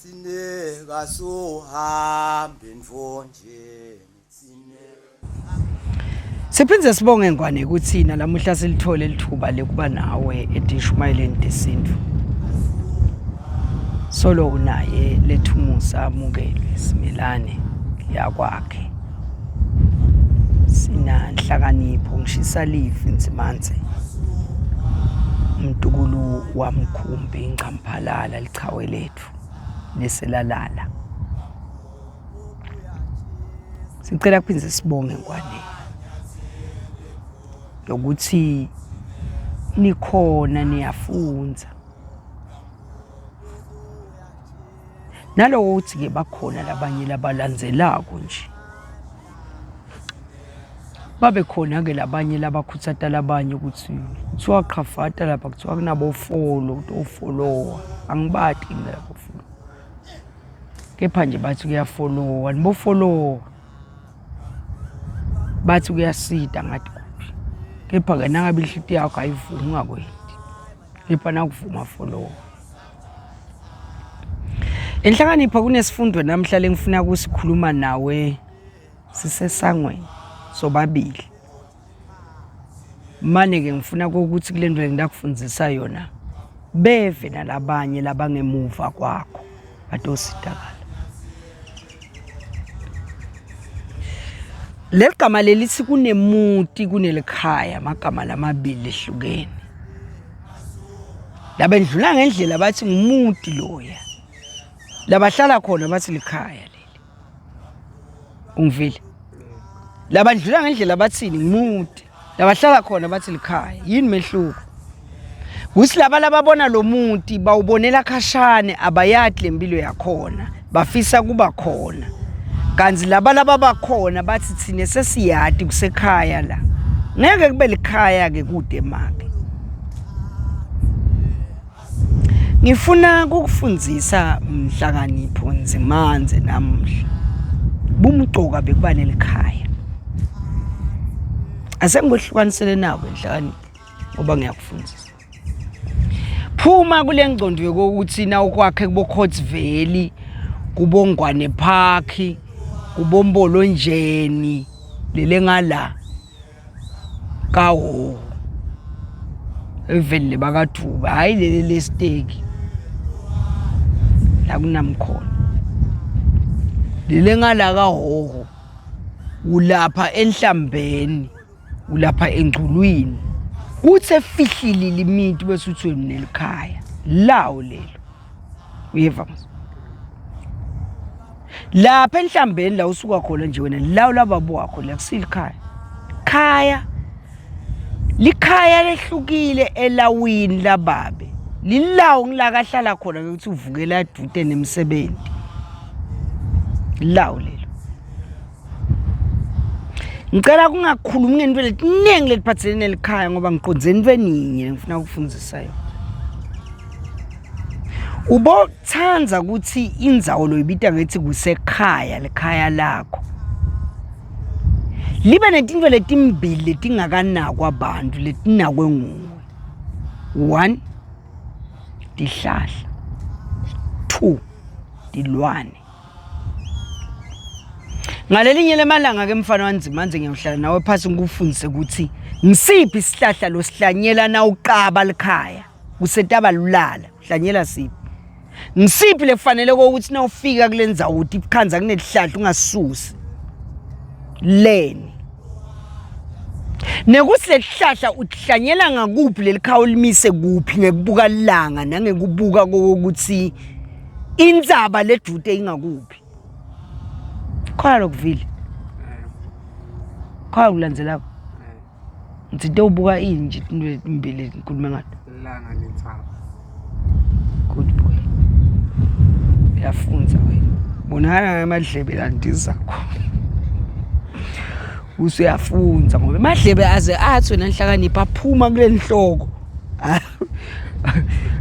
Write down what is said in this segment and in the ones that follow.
Sineka sohambe mfonje Siphinze sibonge ngwane kuthina lamuhla silithole lithuba lekuba nawe eDishumayeleni deSindvu. Solo unaye lethumusa amukelwe simelane yakwakhe. Sina Nhlakanipho ngishisa live insimanze. Mtukulu wamkhumbi Ncamphalala lichawe lethu leselalala. Sicela kuphinze sibonge ngwane lokuthi nikhona niyafunza. Nalowo uthi ke bakhona labanye labalandzelako nje. Babe khona ke labanye labakhutsata labanye ukuthi kuthiwa qhafata lapha kuthiwa kunabo follow to follow angibati lapho follow. Kepha nje bathi kuyafollow nibo follow. Bathi kuyasida ngathi kuphi. Kepha ke nangabe inhliti yakho ayivumi ungakwendi. Kepha nakuvuma follow. Enhlakanipho kunesifundo namhla lengifuna ukusikhuluma nawe sisesangweni sobabili. Mane ke ngifuna ukuthi kule nto engidakufundzisa yona beve nalabanye labangemuva kwakho batositakala. Legama lelithi kunemuti kunelikhaya amagama lamabili ehlukene. Labendlula ngendlela bathi ngumuti loya. Labahlala khona bathi likhaya leli. Ungivile? Labandlula ngendlela bathini ngumuti. Labahlala khona bathi likhaya. Yini mehluko? Kusi laba lababona lo muti bawubonela khashane abayati lempilo yakhona. Bafisa kuba khona. Kanzi laba bakhona bathi thine sesiyati kusekhaya la. Ngeke kube likhaya ke kude make. Ngifuna ukukufundzisa Nhlakanipho nzimanze namuhla. Bumugcoka bekuba nelikhaya. Asengihlukanisele nawe Nhlakanipho ngoba ngiyakufundzisa. Phuma kule ngcondo yokuthi na ukwakhe kubo Cotsville, kubongwane Park, kubombolo njeni lele ngala kawo evele bakaDuba hayi lele lesteki la kunamkhona lele ngala kaHoho ulapha enhlambeni ulapha engculwini uthi efihlile limiti bese uthi nelikhaya lawo lelo uyeva manje lapha enhlambeni la usuka khona nje wena lawo lababo wakho la kusilikhaya khaya likhaya lehlukile elawini lababe lilawo ngilakahlala khona ukuthi uvukela dute nemsebenzi lawo lelo ngicela kungakhulumi ngento letiningi letiphathelene nelikhaya ngoba ngiqondzeni into eningi ngifuna ukufundzisa yona. Ubothanza ukuthi indzawo loyibita ngathi kusekhaya lekhaya lakho libe netinto letimbili letingakanakwa abantu letinakwe nguwe. 1 dihlahla 2 dilwane. Ngalelinye lemalanga ke mfana wanzimanze ngiyahlala nawe phasi ngikufundise ukuthi ngisiphi isihlahla lo sihlanyela na uqaba likhaya kusetaba lulala uhlanyela siphi. Ngisiphi lekufanele ukuthi na ufika kule ndzawo uthi ikhanza kunelihlahla ungasisusi leni. Nekuthi lesihlahla uhlanyela ngakuphi lelikhaya ulimise kuphi ngekubuka ilanga nangekubuka ukuthi indzaba ledute ingakuphi. Khona lokuvile. Khona kulandzelako. Ngitsite ubuka ini nje into ezimbili ngikhuluma ngathi. Ilanga nensaba. Good boy. Uyafunza wena. Bonakala ngamadlebe landisa zakho. Usuyafunza ngoba amadlebe aze athi wena Nhlakanipho aphuma kule nhloko.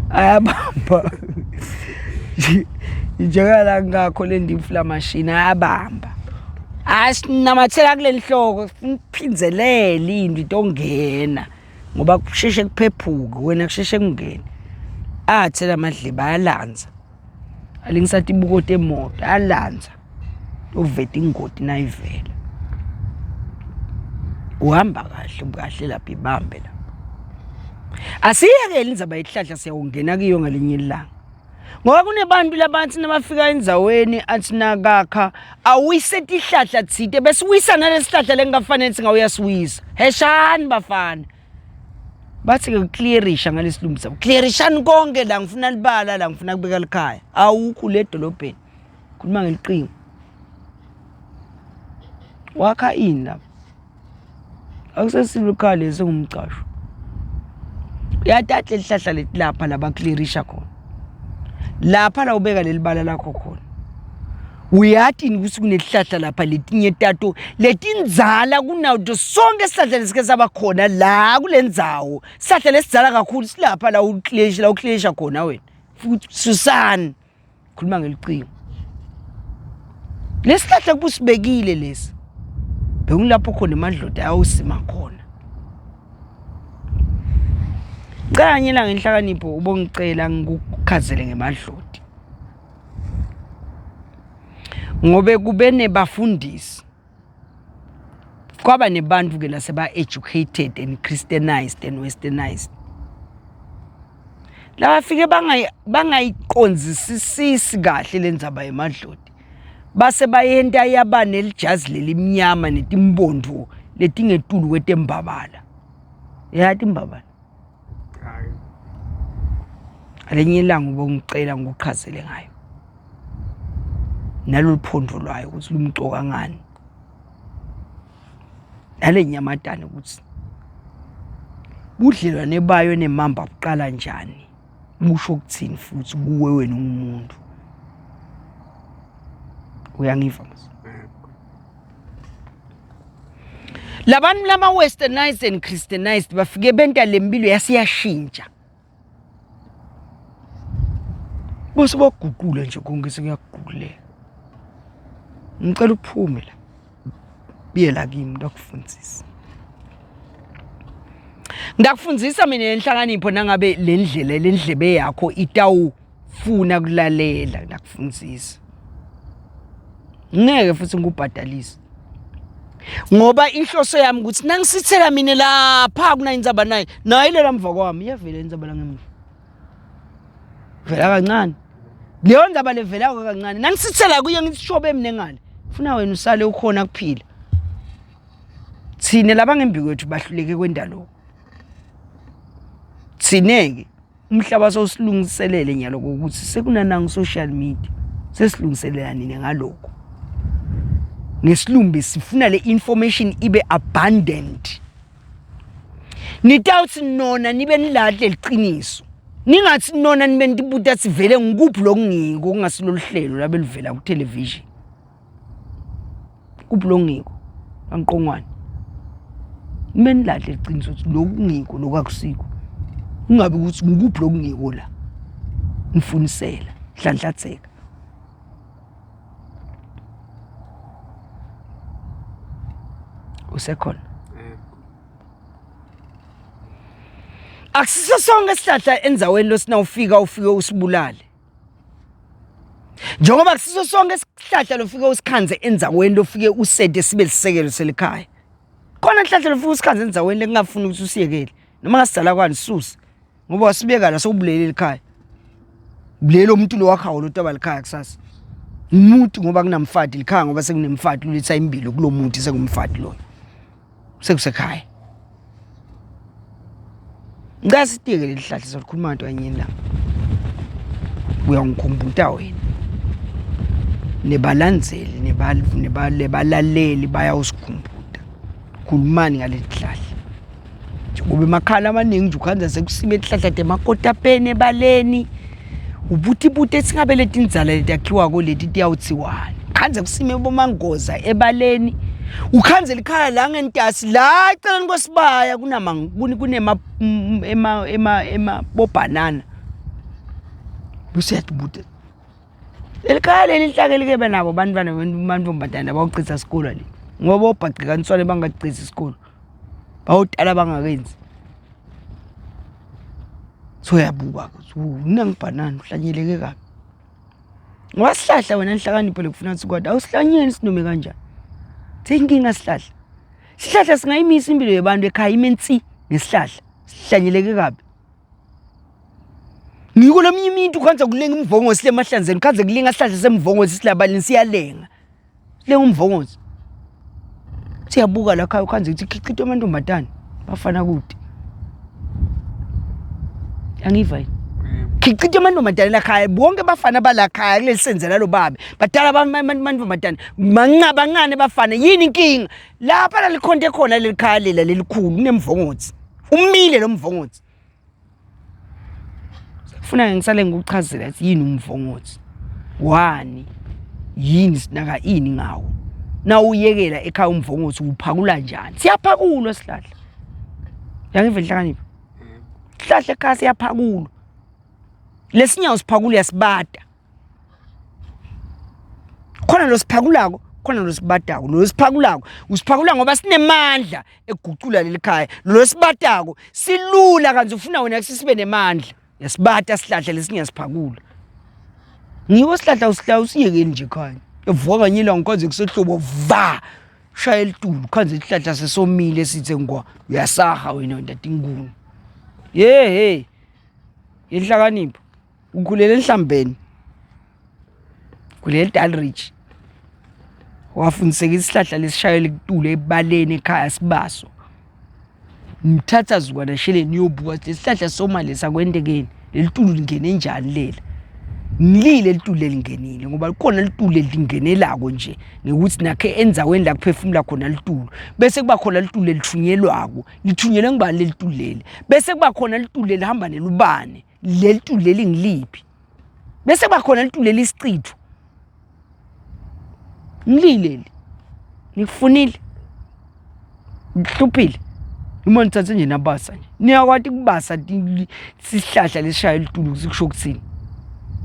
Ayabamba. Njengala ngakho le ndifla machine ayabamba. Asinamathela kule nhloko uphinzelele into ongena ngoba kusheshe kuphephuke wena kusheshe kungena. Athela amadlebe ayalanza. alingisathi ibuko temoto alanza uvete ingoti nayivela uhamba kahle lapha ibambe la asiyeke indzaba yehlahla siyawungena kiyo ngalinye ilanga ngoba kunebantu labantu nabafika endzaweni athi nakakha awisethi ihlahla tsite bese uyisa nalesihlahla lengafanele singawuyasiwisa heshani bafana bathi ke clearisha ngalesilumbi sabo clearishani konke la ngifuna libala la ngifuna kubeka likhaya awukho le dolobheni khuluma ngeliqingo wakha ini lapha akusesilukhale sengumcasho uyathatha lihlahla leti lapha laba clearisha khona lapha la ubeka lelibala lakho khona uyathi ukuthi kunelihlahla lapha letinye tato letinzala kunawo sonke isihlahla lesike saba khona la kulendzawo isihlahla lesidzala kakhulu silapha la uclearisha khona wena futhi susani khuluma ngeliqingo lesihlahla kubusibekile lesi bekungilapho khona emadloda ayawusima khona kanye la ngenhlakanipho ubongicela ngikukhazele ngemadlodi ngobe kube nebafundisi kwaba nebantu ke laseba educated and Christianized and westernized la fike bangayiqonzisisi kahle lendzaba yemadlodi base bayenta yaba nelijazi lelimnyama netimbondo letingetulu kwetembabala yathi imbabala alenye ilanga ubongicela ngikuchazele ngayo naloluphondo lwayo ukuthi lumcoka ngani nalenyamatane ukuthi budlelwane bayo nemamba buqala njani busho ukuthini futhi kuwe wena umuntu uyangiva mase labantu lama westernized and Christianized bafike benta lempilo yasiyashintsha bose baguqula nje konke sekuyaguquleka ngicela uphume la biye la kimi ndakufundisa mina enhlakanipho nangabe lendlebe yakho itawufuna kulalela ndakufundisa ngeke futhi ngubhadalise ngoba inhloso yami ukuthi nangisithela mina lapha kuna indzaba naye nayilela mva kwami iyavela indzaba la ngemuva vela kancane leyo ndzaba levela kancane nangisithela kuye ngithi shobe mina ngale ufuna wena usale ukhona kuphila thine laba ngembi kwethu bahluleke kwendalo thineke umhlaba sosilungiselele nyalo ukuthi sekunananga social media sesilungiselela nini ngalokho ngesilumbi sifuna le information ibe abundant nitawuthi nona nibe nilahle liqiniso ningathi nona nibe ntibuta sivele ngikuphi lokungiko kungasilolu hlelo labe livela ku television kuphi lokungiko anqongwane nibe nilahle liqiniso ukuthi lokungiko lokakusiko ungabe ukuthi ngikuphi lokungiko la nifunisela hlanhlatheka usekhona akusiso sonke isihlahla endzaweni losinawufika ufike usibulale njengoba akusiso sonke isihlahla lofike usikhanze endzaweni lofike usede sibe lisekelo selikhaya khona isihlahla lofike usikhanze endzaweni lekungafuni ukuthi usiyekele noma ngasizala kwani susa ngoba wasibeka la sokubulele elikhaya bulelo umuntu lo wakhawo lo taba likhaya kusasa umuntu ngoba kunamfati likhaya ngoba sekunemfati uletha imbilo kulomuntu sengumfati lo sekusekhaya ngasitike lelihlahla salikhuluma into kanye la uyangikhumbuta wena nebalandzeli nebalaleli bayawusikhumbuta khulumani ngalelihlahla ngoba emakhala amaningi nje ukhanza sekusime elihlahla temakotapeni ebaleni ubuthibuthi esingabe letindzala letakhiwa koleti tiyawutsiwana khanze kusime bomangoza ebaleni ukhanze likhaya la ngentasi la eceleni kwesibaya kunema bobanana busiyatibute elikhaya leli lihlake likebe nabo bantwana bantombatana bawuchitha isikole le ngoba obhaqikaniswane bangachitha isikole bawutala bangakenzi so yabuka nangibhanana uhlanyeleke kabi Wasihlahla wena Nhlakanipho lekufuna ukuthi kodwa awusihlanyeni sinome kanjani. Inkinga sihlahla. Sihlahla singayimisa impilo yabantu ekhaya imensi ngesihlahla. Sihlanyeleke kabi. Ngiko lo mnyimintu khanza kulenga umvongozi lemahlanzeni khanza kulinga sihlahla semvongozi silabalini siyalenga. Lenga umvongozi. Siyabuka la khaya khanza ukuthi khichitwe amantombazane bafana kude. Angiva yini? Khichitwe amantombazane la khaya bonke bafana bala khaya kulesenzela lo babe. Badala amantombazane mancane bafana yini inkinga? Lapha la likhonto khona lelikhaya lela lelikhulu kunemvongozi. Umile lo mvongozi. Funa ngisale ngikuchazela ukuthi yini umvongozi. Wani yini sinaka ini ngawo. Na uyekela ekhaya umvongozi uphakula njani? Siyaphakulwa sihlahla. Yangive Nhlakanipho. Sihlahla ekhaya siyaphakulwa. Lesinyawo siphakula yasibata. Khona lo siphakulako, khona lo sibatako. Lo siphakulako, usiphakula ngoba sinemandla egucula lelikhaya. Lo sibatako silula kanti ufuna wena sibe nemandla. Yasibata sihlahla lesinye siphakula. Ngiwo sihlahla usiyekeli nje ekhaya. Evuka kanyela ngikwaze kusehlobo va. Shaya elitulu khanze isihlahla sesomile sithe ngwa uyasaha wena ndatinguni. Hey. Inhlakanipho. Ukhulela ehlambeni. Kulela Dalrich. Wafundiseka isihlahla lesishayela ikutule ebaleni ekhaya sibaso. Mthatha zukwana sheleni yobuka isihlahla somali sakwendekeni. Lelitulu lingene njani lela? Ngilile litulu lingenile ngoba khona litulu lingenelako nje ngekuthi nakhe enzaweni la kuphefumula khona litulu bese kuba khona litulu lithunyelwako lithunyelwe ngibani lelitulu leli bese kuba khona litulu lihamba nelubane lelitulu leli ngiliphi bese kuba khona litulu lelisicithu ngilile nikufunile ngihluphile uma nithathe nje nabasa nje niyakwathi kubasa sihlahla lesishaya litulu sikusho ukuthini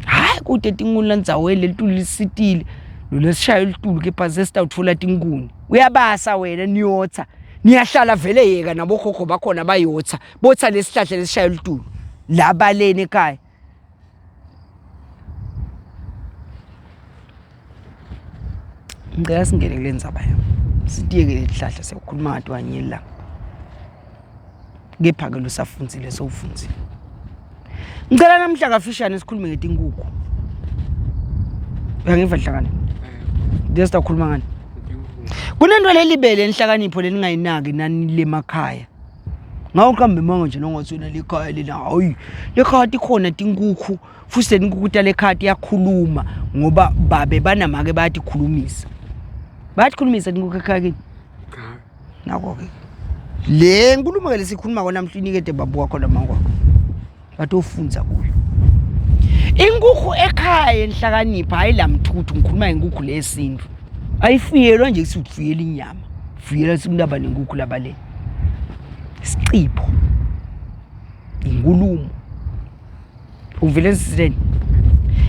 hayi kude tinguni landzaweni lelitulu lisitile lo lesishaya litulu kepha sesitawuthola tinguni uyabasa wena niyotha niyahlala vele yeka nabokhokho bakhona bayotha botha lesihlahla lesishaya litulu labaleni ekhaya ngicela singene kule ndzaba yami sitiyeke lesihlahla sekukhuluma ngathi wanyela kepha ke lo safundzile sowufundzile ngicela namhla kafishane sikhulume ngetinkukhu uyangiva Nhlakani desita ukhuluma ngani kunento lelibele Nhlakanipho leningayinaki nani lemakhaya ngawo kambe manje nje nongathona lekhaya lena hayi lekhaya tikhona tinkukhu futhi tinkukhu talekhaya iyakhuluma ngoba babe banamake bathi khulumisa tinkukhu ekhaya kini nako ke le nkulumo ke lesikhuluma kona namhlanje kade babuka khona mangwa batofunza kuyo inkukhu ekhaya Nhlakanipho hayi lamthuthu ngikhuluma inkukhu lesintu ayifiyelwa nje kusifiyela inyama fiyela simntaba nenkukhu labale isicipho inkulumo uvele sizeni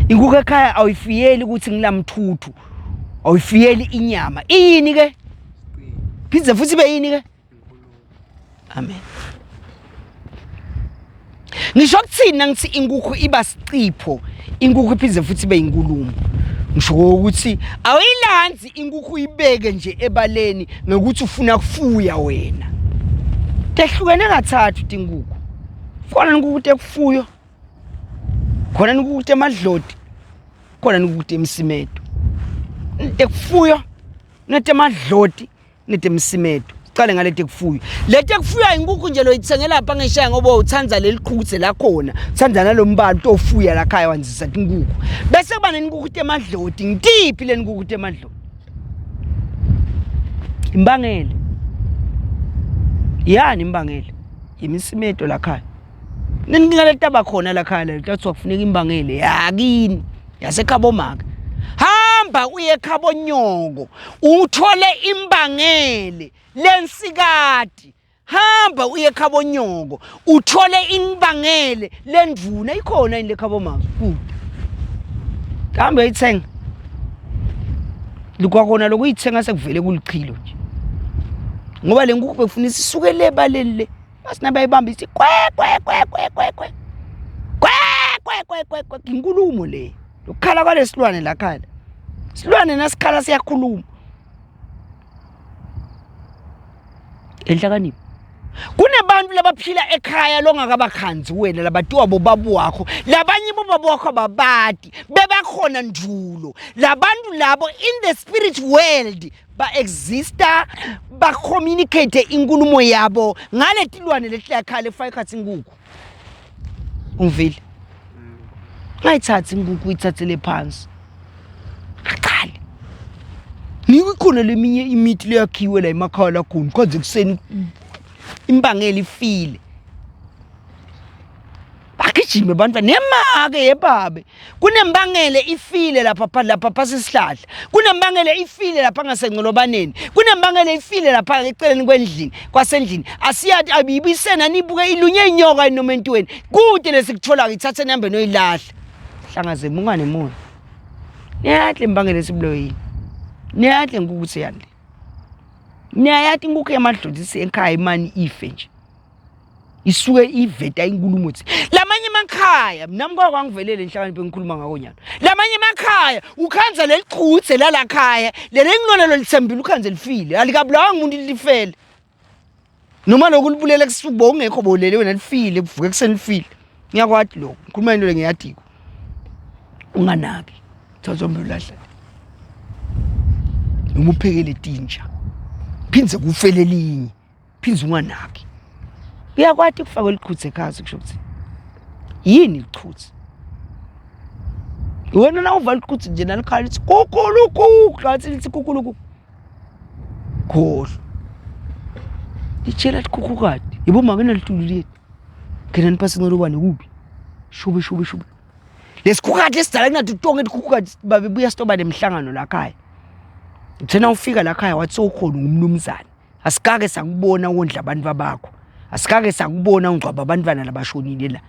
inkukhu ekhaya awuyifiyeli ukuthi ngilamthuthu awuyifiyeli inyama yini ke pizza futhi be yini ke amen ngisho kuthina ngithi inkukhu iba sicipho inkukhu iphize futhi be inkulumo ngisho ukuthi awilanzi inkukhu ibeke nje ebaleni ngokuthi ufuna kufuya wena tehlukene kathathu tinkukhu khona inkukhu tekufuyo khona inkukhu temadloti khona inkukhu temsimeto tekufuyo netemadloti netemsimeto qale ngalete kufuyo lete kufuya inkukhu nje lo itsengela lapha ngeshaya ngoba uthanza leliqhutse la khona uthanza nalombala tofuya la khaya wanzisa inkukhu bese kuba nenkukhu temadloti ngitiphi le nkukhu temadloti imbangele yani imbangele imisimeto la khaya ningingaleta bakhona la khaya letathi kufuneka imbangele yakini yaseKhabomaka hamba uye eKhabonyoko uthole imbangele lensikati hamba uye eKhabonyoko uthole imbangele lendvuna ikhona ini leKhabomaka kude hamba uyithenga likwakona lokuyithenga sekuvele kulichilo nje ngoba le nkukhu befuna isisuke lebalele basina bayibamba ithi kwe inkulumo le lokukhala kwalesilwane la khala silwane nasikhala siyakhuluma enhlakanipho kunebantu labaphila ekhaya longakabakhanzi wena labatiwa bobaba wakho labanye bobaba wakho ababadi bebakhona ndulo labantu labo in the spirit world ba-exista ba-communicate inkulumo yabo ngale tilwane lehlakhala efayikhathi inkukhu ungivile ngayithathi inkukhu uyithathele phansi aqale ngikhona leminye imithi leyakhiwe la emakhaya lakhona konze kuseni imbangela ifile bagijime bantwana nemake yebabe kunembangele ifile lapha pasisihlahla kunembangele ifile lapha ngasenqolobaneni kunembangele ifile lapha eceleni kwendlini kwasendlini asiyathi abibisena nibuke ilunye inyoka enomentweni kude lesikuthola ngithathe nembe noyilahla hlangaze mungane mona niyahle imbangele esibuloyini niyahle ngokuthi yande niyayathi inkukhu yamadlodisi ekhaya imani ife nje isuke iveta inkulumo ethi lamanye emakhaya mina mkoko angivelele enhlakanipho engikhuluma ngako nyana lamanye emakhaya ukhanza leliqhuthe lala khaya lele nginonelo lithembile ukhanza lifile alikabulawa ngumuntu lifele noma lokulibulele kusubo ungekho bolele wena lifile kuvuke kusenifile ngiyakwathi lokho ngikhuluma into ngiyadiko unganaki thozombulu lahla noma uphekele tinja phinze kufele linye phinze unganaki uyakwathi kufaka liqhuthe ekhaya kusho ukuthi yini iqhuthe wena na uvala iqhuthe nje nalikhala lithi kukuluku ngathi lithi kukuluku khohlo litshela likukhu kade yebo makena litululile kena nipasi ngolobane kubi shube lesikhukhati esidala kunathi tonke likukhukhati babe buya stoba nemhlangano la khaya uthena ufika la khaya wathi sokhona ngumnumzane asikake sakubona wondla abantu babakho asikake sakubona ungcwaba abantwana labashonile la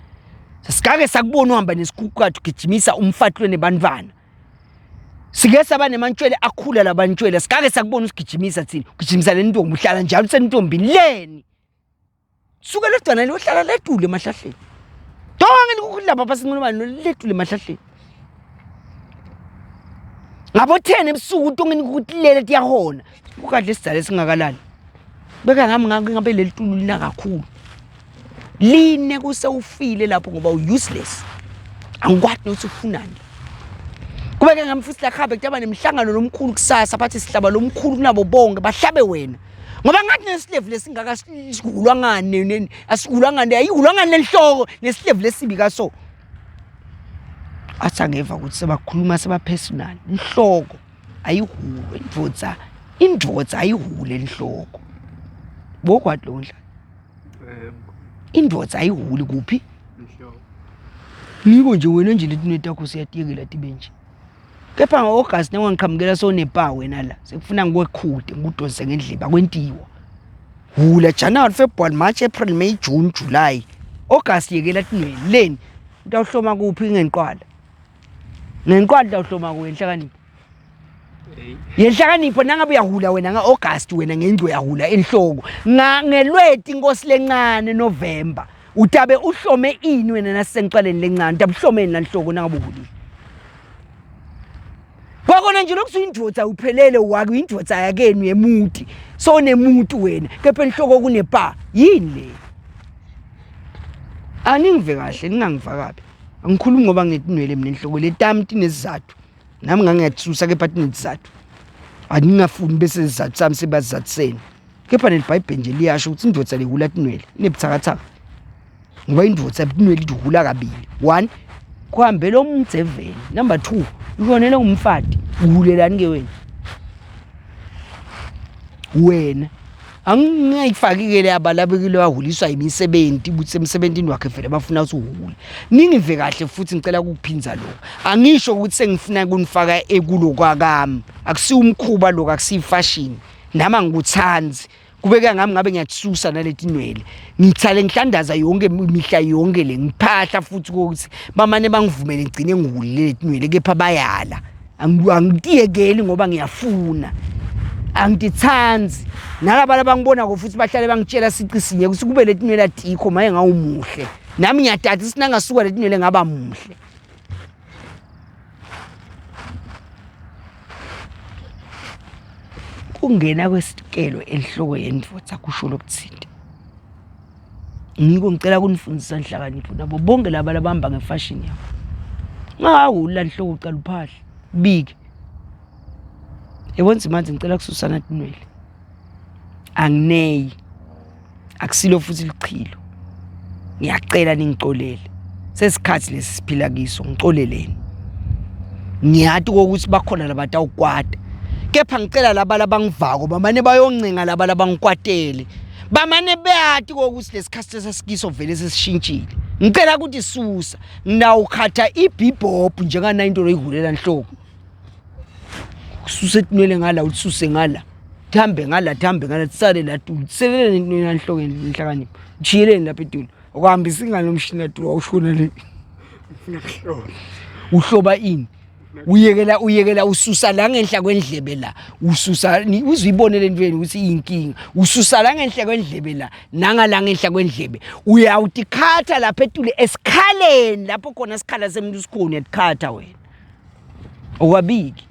asikake sakubona uhamba nesikhukhati ugijimisa umfatlweni bantwana sike saba nemantshwele akhula labantshwele asikake sakubona usigijimisa thina ugijimisa lentombi uhlala njalo sentombi leni suke ledwana lohlala ledule emahlahleni tonke likukudla papa sinqolobani ledule emahlahleni ngabo 10 ebusuku tonke nikutilele tiyahona ukadle sidale singakalali beka ngami ngabe lelitulu lina kakhulu line kusewufile lapho ngoba useless angikwathi nokuthi ufunani kubeke ngamfuthi la khabe kutaba nemhlangano lomkhulu kusasa bathi sihlaba lomkhulu kunabo bonke bahlabe wena ngoba ngathi neslevu lesingaka sigulwa ngane asigulwa ngane ayigulwa ngane lenhloko neslevu lesibi kaso athi angeva ukuthi sebakhuluma sebapersonal inhloko ayihule indvodza ayihule inhloko bokwadi lo ndla indvodza ayihuli kuphi inhloko niko nje wena nje letineta yakho siyatiyekela tibenje kepha ngo-August ngiqhamukela sonepa wena la sekufuna ngikwekhute ngudonse ngendliba kwentiwa hula January February March April May June July August yekela tinweni leni utawuhloma kuphi ngenqwala utawuhloma kwenhlakanipho yenhlakanipho nangabe uyahula wena nga-August wena ngengcwe yahula enhloko ngelweti inkosi lencane November utabe uhlome ini wena nasenqaleni lencane utabe uhlomeni lanhloko nangabe uhulile bakona nje lokuthi indvodza uphelele wake indvodza yakenu yemuti so nemuti wena kepha enhloko kunepa yini le aningive kahle ningangivakabi angikhulumi ngoba ngetinwele mina enhloko letami tinesizathu nami ngangiyatsusa kepha tinesizathu aningafuni bese izathu sami sebazathiseni kepha nelibhayibheli nje liyasho ukuthi indvodza lehula tinwele inebuthakathaka ngoba indvodza tinwele lihula kabili 1 kuhambela umdzeveni number 2 ukonela ngumfati uhulelani ke wena angingayifakile abalabekile wahuliswa imisebenzi ukuthi emsebenzini wakhe vele bafuna ukuthi uhule ningive kahle futhi ngicela ukuphinza lokho angisho ukuthi sengifuna kunifaka ekulo kwakami akusiumkhuba lokho akusifashion nama ngikuthanzi kubeka ngami ngabe ngiyatsusa naletinwele ngithale ngihlandaza yonke imihla yonke le ngiphahla futhi ukuthi bamane bangivumele ngigcine ngihulile letinwele kepha bayala angitiyekeli ngoba ngiyafuna angitithanzi nalaba labangibona ko futhi bahlale bangitshela sici sinye ukuthi kube letinwele atikho maye ngawumuhle nami ngiyathatha sinangasuka letinwele ngaba muhle ukungena kwesikelo enhloko yendvodza kusho lokuthini ngiko ngicela kunifundisa inhlakanipho nabo bonke laba labahamba ngefashion yabo ngawu la inhloko uqala uphahla bike yebona manje ngicela kususana tinwele angineyi akusilo futhi lichilo ngiyacela ningixolele sesikhathi lesiphila kiso ngixoleleni ngiyathi ukuthi bakhona labantu awukwata kepha ngicela laba labangivako bamane bayoncenga laba labangikwatele bamane beyathi ukuthi lesikhathi sesikiso vele sesishintshile ngicela ukuthi susa ngawukhatha ibhibhophu njengana into loyivulela inhloko ususe tinwele ngala ususe ngala thambe ngala tsale la tulu selele into enhloko enhlakanipho jiyeleni lapha etulu okuhambisa ingalo umshini tulu awushona le uhloba ini uyekela ususa la ngenhla kwendlebe la ususa uzibonele entweni ukuthi iyinkinga ususa la ngenhla kwendlebe la nangala ngenhla kwendlebe uyawutikhatha lapha etule esikhaleni lapho khona isikhala semuntu sikhona etikhatha wena okwabiki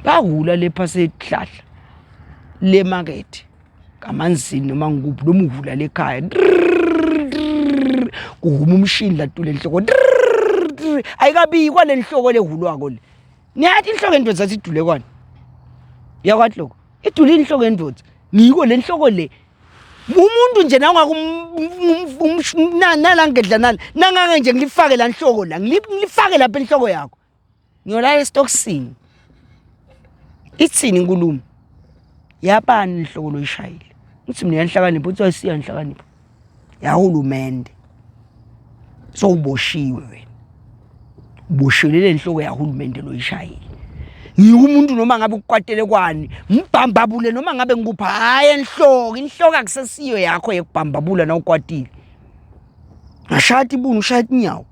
bahula lepha sehlahla le market kamanzini noma ngikuphi noma uvula lekhaya kuhuma umshini la tule enhloko ayikabi kwale nhloko lehulwako le niyathi inhloko endvodza athi idule kwani yakwathi lokho idule inhloko endvodza ngiko le nhloko le umuntu nje nala ngedla nangake nje ngilifake la nhloko la ngilifake lapha enhloko yakho ngiyolala estoksini itsini inkulumo yabani inhloko loyishayile uthi mina yanhlakanipho uthi ayisiya inhlakanipho yahulumende so uboshiwe wena uboshelele inhloko yahulumende loyishayile ngiyumuntu noma ngabe ukukwatele kwani mbambabule noma ngabe ngikupha hayi inhloko akusesiyo yakho yekubambabula na ukwatile ngashati ibunu ushaya inyawo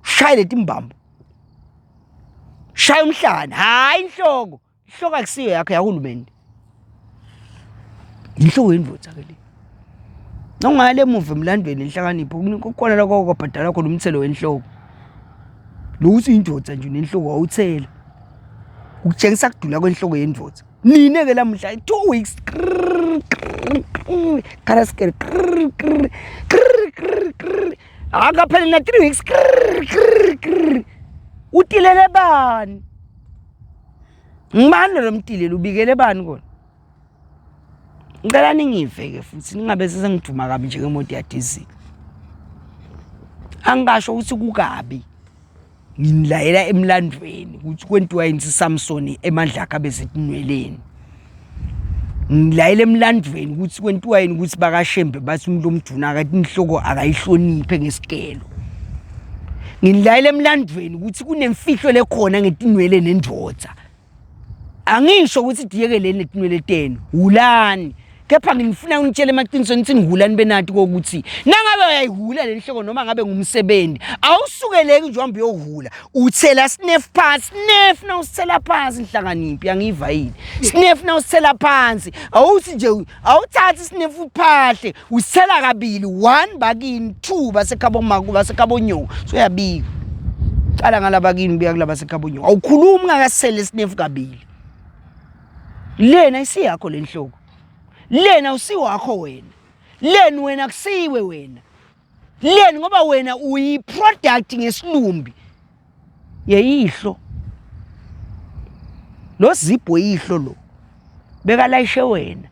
shaye letimbambo shaya umhlana hayi inhloko akusiyo yakho yahulumende inhloko yendvodza ke le nongale emuva emlandweni enhlakanipho kukhona la kwabhadala khona umthelo wenhloko lo uthi indvodza nje nenhloko awuthela ukutshengisa kudula kwenhloko yendvodza nine ke lamhla 2 weeks karasker akaphela na 3 weeks utilele bani ngibani lo mtilele ubikele bani kona ngicela ningiveke futhi ningabe sesengiduma kabi njengemoto yadizili angasho ukuthi kukabi nginilayela emlandweni ukuthi kwentiwa yini Samson emandla akhe besetinweleni ngilayela emlandweni ukuthi kwentiwa yini ukuthi bakashembe bathi umuntu omduna akathi inhloko akayihloniphe ngesikelo nginilayela emlandweni ukuthi kunemfihlo lekhona ngetinwele nendvodza angisho ukuthi diyekeleni netinwele tenu hulani kepha ngifuna unitshele emaqiniso nithi ngihulani benathi kokuthi nangabe uyayihula le nhloko noma ngabe ngumsebenzi awusukeleki nje uhambe uyohula uthela snef phansi snef na usithela phansi inhlakaniphi yangiva yini snef na usithela phansi awuthi nje awuthathi snef uphahle usithela kabili 1 bakini 2 basekhabo maku basekhabo so uyabika cala ngalabakini biya kulaba sekhabo awukhulumi ngakasele snef kabili lena isiyakho le nhloko lena usiwakho wena leni wena kusiwe wena leni ngoba wena uyi product ngesilumbi yeyihlo lo zipho yihlo lo beka layishe wena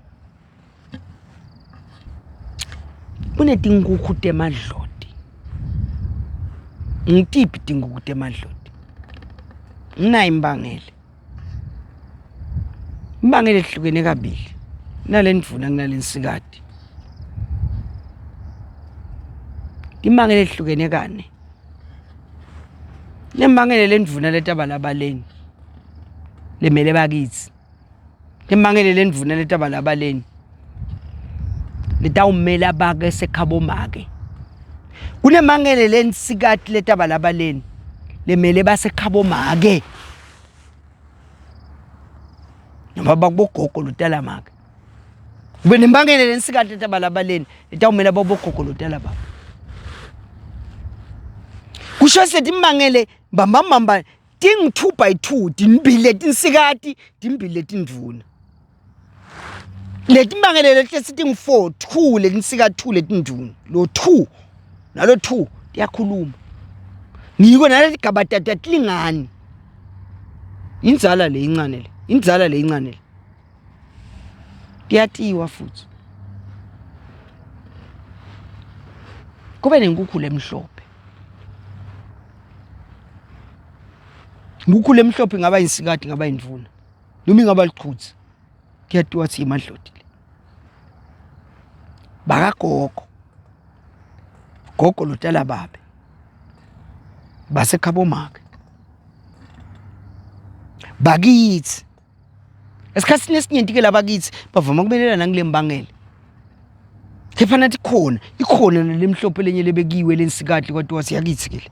unetinkuku temadloti ngitiphi tinkuku temadloti ngina imbangele ehlukene kabili nalendvuna nginalensikathi imangele ehlukene kane nemangele lendvuna letabalabaleni lemele bakithi nemangele lendvuna letabalabaleni letawumela bake sekhabo make kunemangele lensikathi letabalabaleni lemele basekhabo make noma bakubogogo lutala make ube nembangele lensikathi letabalabaleni letawumela babogogo lutala baba kusho sethi imbangele mbambamba ting 2 by 2 dinibili letinsikati dinibili letindvuna leti mbangele lehle sithi ngi4 2 letinsika 2 letinduni lo 2 nalo 2 liyakhuluma ngiko naleti gabatata tlingani inzala le incane le inzala le incane le kuyatiwa futhi kube nenkukhu lemhlophe inkukhu lemhlophe ngaba insikadi ngaba indvuna noma ingaba liqhutsi kuyatiwa thi imadlodi bakagogo gogo lotala babe baseKhabomake bakithi esikhathini esinyenti ke labakithi bavama kubelelana ngilembangele kepha nathi ikhona lemhlophe lenye lebekiwe lensikadli kodwa wasiyakithi ke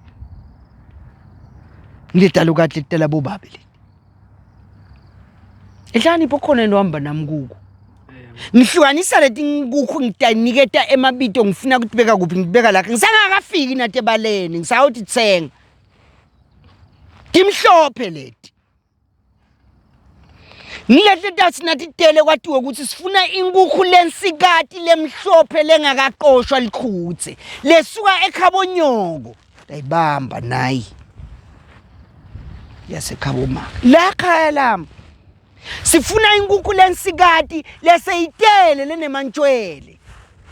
ngidalo kahle kutela bobabe le ehlani pokhona nohamba namkuku ngihlukanisa leti nkukhu ngitaniketa emabito ngifuna ukuthi beka kuphi ngibeka la ngisangakafiki nathi ebaleni ngisawuthi tsenga timhlophe leti ngilehle tathi nathi tele kwatiwe ukuthi sifuna inkukhu lensikati lemhlophe lengakaqoshwa liqhutse lesuka eKhabonyoko dayibamba nayi yaseKhabomake la khaya lami sifuna inkukhu lensikati leseyitele lenemantshwele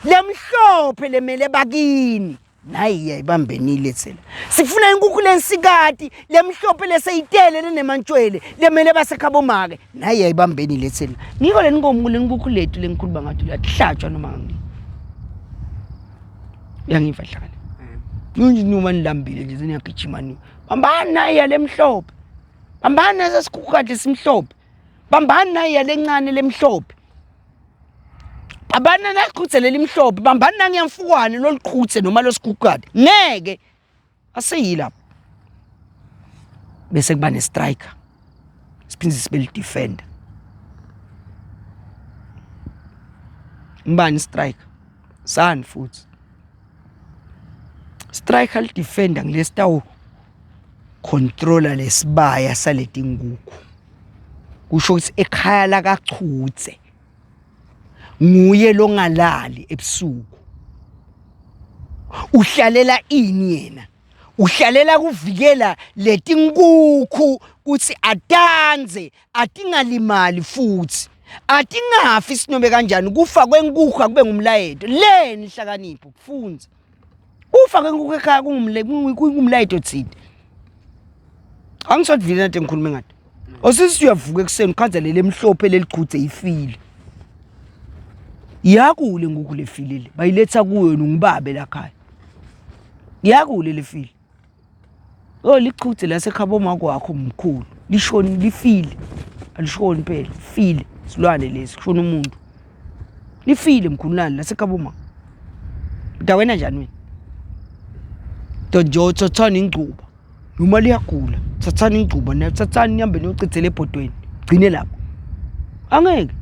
lemhlophe lemele bakini nayi yayibambenile tsela sifuna inkukhu lensikati lemhlophe leseyitele lenemantshwele lemele baseKhabomake nayi yayibambenile tsela ngiko lenkomo lenkukhu lethu lengikhuluma ngathi uyahlatshwa noma ngini yangiva hlakala nje noma nilambile nje seniyagijima ni bambani nayi yalemhlophe bambani nasesikukhu kade simhlophe bambani nayi yalencane lemhlophe abana naqhutse lelimhlophe bambani nangiyamfukwane loliqhutse noma losikukade ngeke aseyilapha bese kuba ne striker siphinze sibe defender ngibani striker sani futhi striker li defender ngilestawu controller lesibaya saleti nkukhu kusho ukuthi ekhaya la kachutse nguye longalali ebusuku uhlalela ini yena uhlalela kuvikela leti nkukhu kuthi adanze atingalimali futhi atingafi sinobe kanjani kufa kwenkukhu akube ngumlayeto leni hlakanipho kufunza kufa kwenkukhu ekhaya kungumlayeto tsite angisothi vile nathi ngikhuluma ngathi osisi uyavuka ekseni ukhanza lele mhlophe leliqhutse ifile yakule nkukhu lefile bayiletha kuyo nongibabe la khaya yakule lefile liqhutse laseKhabomake wakho mkhulu lishoni lifile alishoni phela file silwane lesi kushona umuntu lifile mkhululani laseKhabomake udawena njani wena Dojo thathani ingcuba noma liyagula thathani ingcuba nayo thathani nihambe niyocithela ebhodweni gcine lapho angeke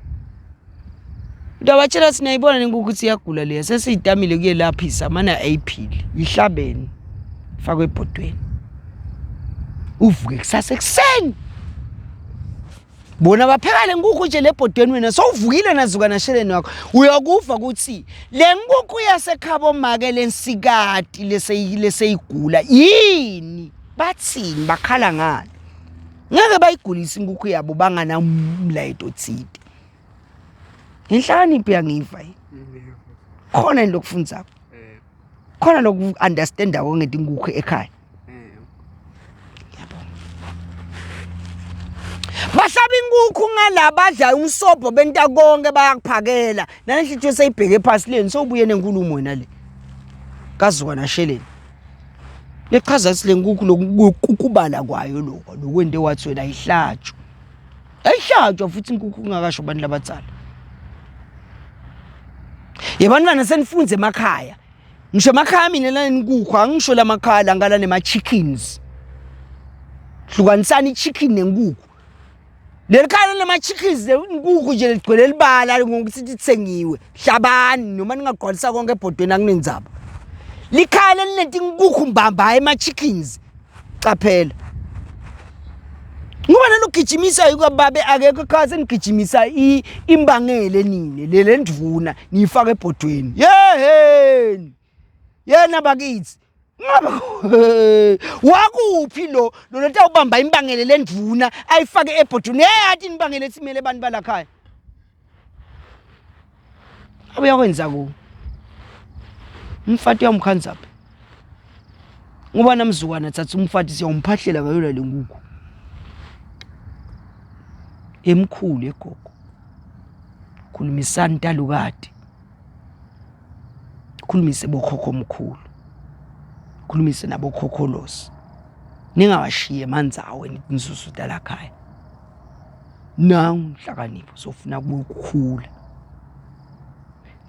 Ndawatshela sinayibona nenkukhu ukuthi iyagula leya sesiyitamile kuye laphisa mana ayiphili ihlabeni fakwe ebhodweni uvuke kusasa ekseni bona bapheka lenkukhu nje lebhodweni wena sowuvukile nazuka nasheleni wakho uyokuva ukuthi lenkukhu yaseKhabomake lensikati leseyigula yini bathini bakhala ngani ngeke bayigulisa inkukhu yabo bangana umlayeto tsite ngihlani phi ngiva khona into okufunza khona loku understanda ngeti inkukhu ekhaya bahlaba inkukhu ngalabadla umsobho benta konke bayakuphakela nanhlitho seyibheke phansi leni sobuye nenkulumo wena le kazuka nasheleni lechaza ukuthi lenkukhu lokukubala kwayo lokwente wathi wena ayihlatshwa futhi inkukhu ngakasho abantu labatsala yebantwana senifunze emakhaya ngisho emakhaya mina la inkukhu angisho lamakhaya la ngala nema chickens hlukanisani chicken nenkukhu lelikhaya nema chickens inkukhu nje ligcwele libala ngokuthi litsengiwe hlabani noma ningagqwalisa konke ebhodweni akunenzaba likhaya linethi inkukhu mbamba ema chickens caphela ngoba nalugijimisa yukababe akekho ekhaya nigijimisa imbangele nini le ndvuna niyifaka ebhodweni yeheni yena bakithi ngaba wakuphi lo lota ubamba imbangele lendvuna ayifake ebhodweni yathi imbangele simele abantu balakhaya abuyakwenza ku umfati uyamkhanzaphi ngoba namzukwana thatha umfati siyawumphahlela ngayona lenguku emkhulu egogo khulumisana ntalukade khulumise bokhokho omkhulu khulumise nabokhokholosi ningawashiye manzawe nizuzu dalakhaya nangu Hlakanipho sofuna kukhula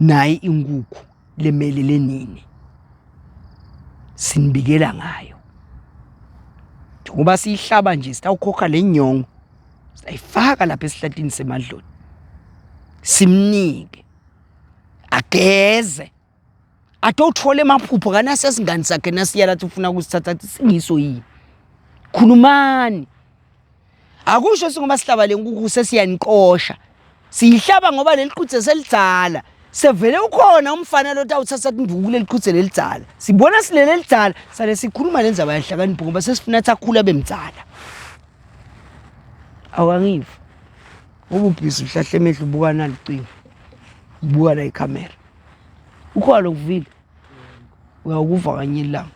nayi inguku lemele lenini sinibikela ngayo ngoba siyihlaba nje sitawukhokha lenyongo sayifaka lapha esihlathini semadloni simnike ageze atothole emaphupho kana sesingani sakhe nasiyala ufuna ukusithatha singiso yini khulumani akusho singoba sihlaba lenkuku sesiyaniqosha siyihlaba ngoba leliqhuthe selidzala sevele ukhona umfana lo tawuthatha induku leliqhuthe lelidzala sibona silele lidzala sale sikhuluma lenza bayahlakanipho ngoba sesifuna tsakhula bemdzala awangivu ububhisi uhlahle emehlo ubuka nalicingo ubuka la ikhamera ukhona lokuvile uyakuva kanye ilanga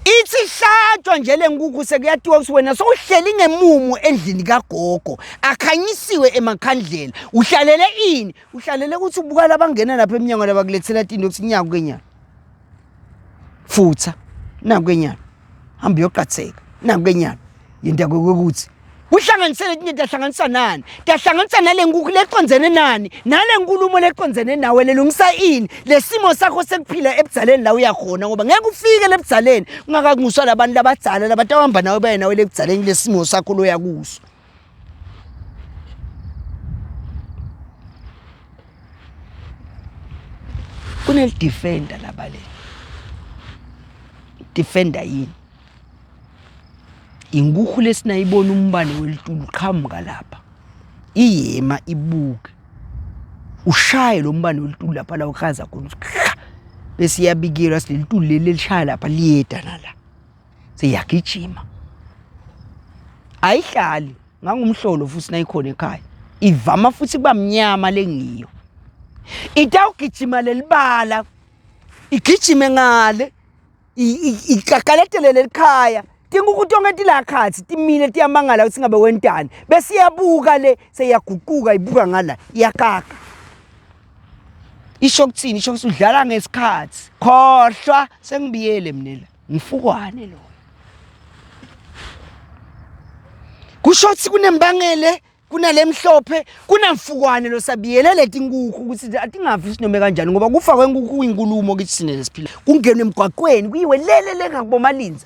ithi hlatshwa nje lenkuku sekuyatiwa wena sowuhleli ngemumu endlini kagogo akhanyisiwe emakhandlela uhlalele ini uhlalele ukuthi ubuka labangena lapha eminyango labakulethela into kusinyaka kwenyana futha naku kwenyana hamba yoqatseka naku kwenyana yenta kokuthi uhlanganisele into tahlanganisa nani tahlanganisa nalenkuku leqonzene nani nalenkulumo leqonzene nawe lelungisa ini lesimo sakho sekuphila ebudzaleni la uyakhona ngoba ngeke ufike lebudzaleni ungakanguswa labantu labadzala labatawamba nawe baye nawe lebudzaleni lesimo sakho lo yakuso kunel defender labale defender yini inguku lesinayibona umbane welitulu qhamuka lapha iyema ibuke ushaye lo mbane welitulu lapha la ukhaza khona bese iyabikira silitulu leli lishaya lapha liyeda nala seyagijima ayihlali ngangumhlolo futhi nayikhona ekhaya ivama futhi kuba mnyama lengiyo itawugijima lelibala igijime ngale ikakaletele lelikhaya tinguku tonke tilakhathi timile tiyamangala ukuthi ngabe wentani bese iyabuka le seyaguquka ibuka ngala iyakaka isho kuthini isho ukuthi udlala ngesikhathi khohlwa sengibiyele mina ngifukwane lo kusho ukuthi kunembangele kunalemhlophe kunamfukwane lo sabiyele leti nguku ukuthi atingafi sinome kanjani ngoba kufa kwenguku inkulumo kithi sine lesiphila kungenwe emgwaqweni kuyiwe lele ngakubomalinza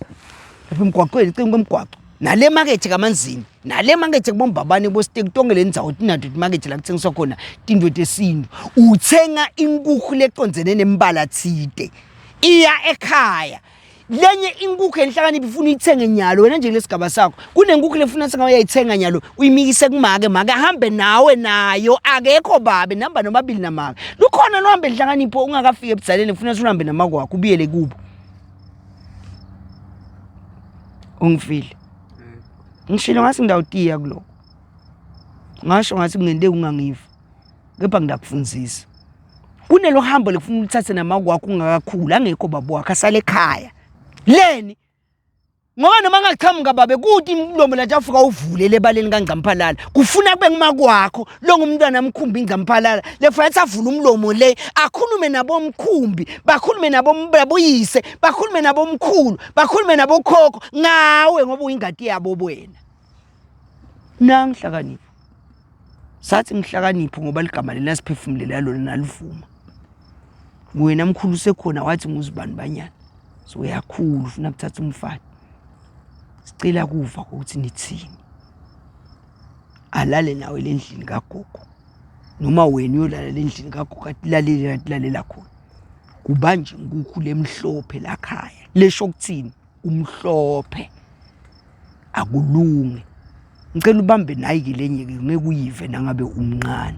emgwaqweni cinga kwemgwaqo nale market kamanzini nale market kubombabane bosteki tonke lendzawo tinato market la kuthengiswa khona tindwe tesintu uthenga inkukhu leqonzene nembala tsite iya ekhaya lenye inkukhu enhlakaniphi ifuna uyithenge nyalo wena nje lesigaba sakho kunenkukhu lefuna senga uyayithenga nyalo uyimikise kumake make ahambe nawe nayo akekho babe namba nomabili namake lukhona nohambe enhlakanipho ungakafika ebudzaleni ufuna uhambe namake wakho ubiyele kubo ungifile ngishilo ngasi ngidawutiya kulo ngasho ngathi kungende kungangiva kepha ngidakufundzisa kunelo hambo lekufuna ulithathe namake wakho ungakakhula angekho babo wakho asale ekhaya leni ngoba noma ngaqhamuka babe kuthi imlomo latafika uvule lebaleni kaNgcamphalala kufuna kube ngimake wakho lo ngumntwana amkhumbi iNgcamphalala lefanele avule umlomo le akhulume nabo omkhumbi bakhulume nabo mboyise bakhulume nabo omkhulu bakhulume nabo khokho ngawe ngoba uyingadi yabo wena nangihlakanipho sathi ngihlakanipho ngoba ligama lena siphefumulela lona nalivuma wena mkhulu sekhona wathi nguzibani banyana so uyakhulu ufuna ukuthatha umfati sicela kuva ukuthi nithini alale nawe lendlini kagogo noma wena uyolala lendlini kagogo atilalela khona kuba nje inkukhu lemhlophe lakhaya lesho kuthini umhlophe akulunge. Ngicela ubambe nayi ke lenye ke ngekuyive nangabe umncane.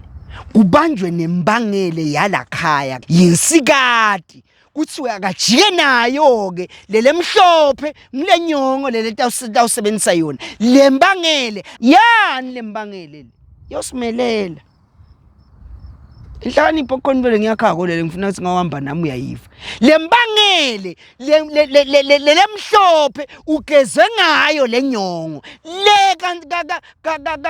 Kubanjwe nembangele yalakhaya yinsikati. Kuthiwe akajike nayo ke lelemhlophe ngilenyongo lelitawusebenzisa yona. Lembangele yani lembangele yosimelela. Inhlakanipho khonibele ngiyakhako lele ngifuna ukuthi ngawahamba nami uyayiva. Lembangele lemhlophe ugeze ngayo lenyongo le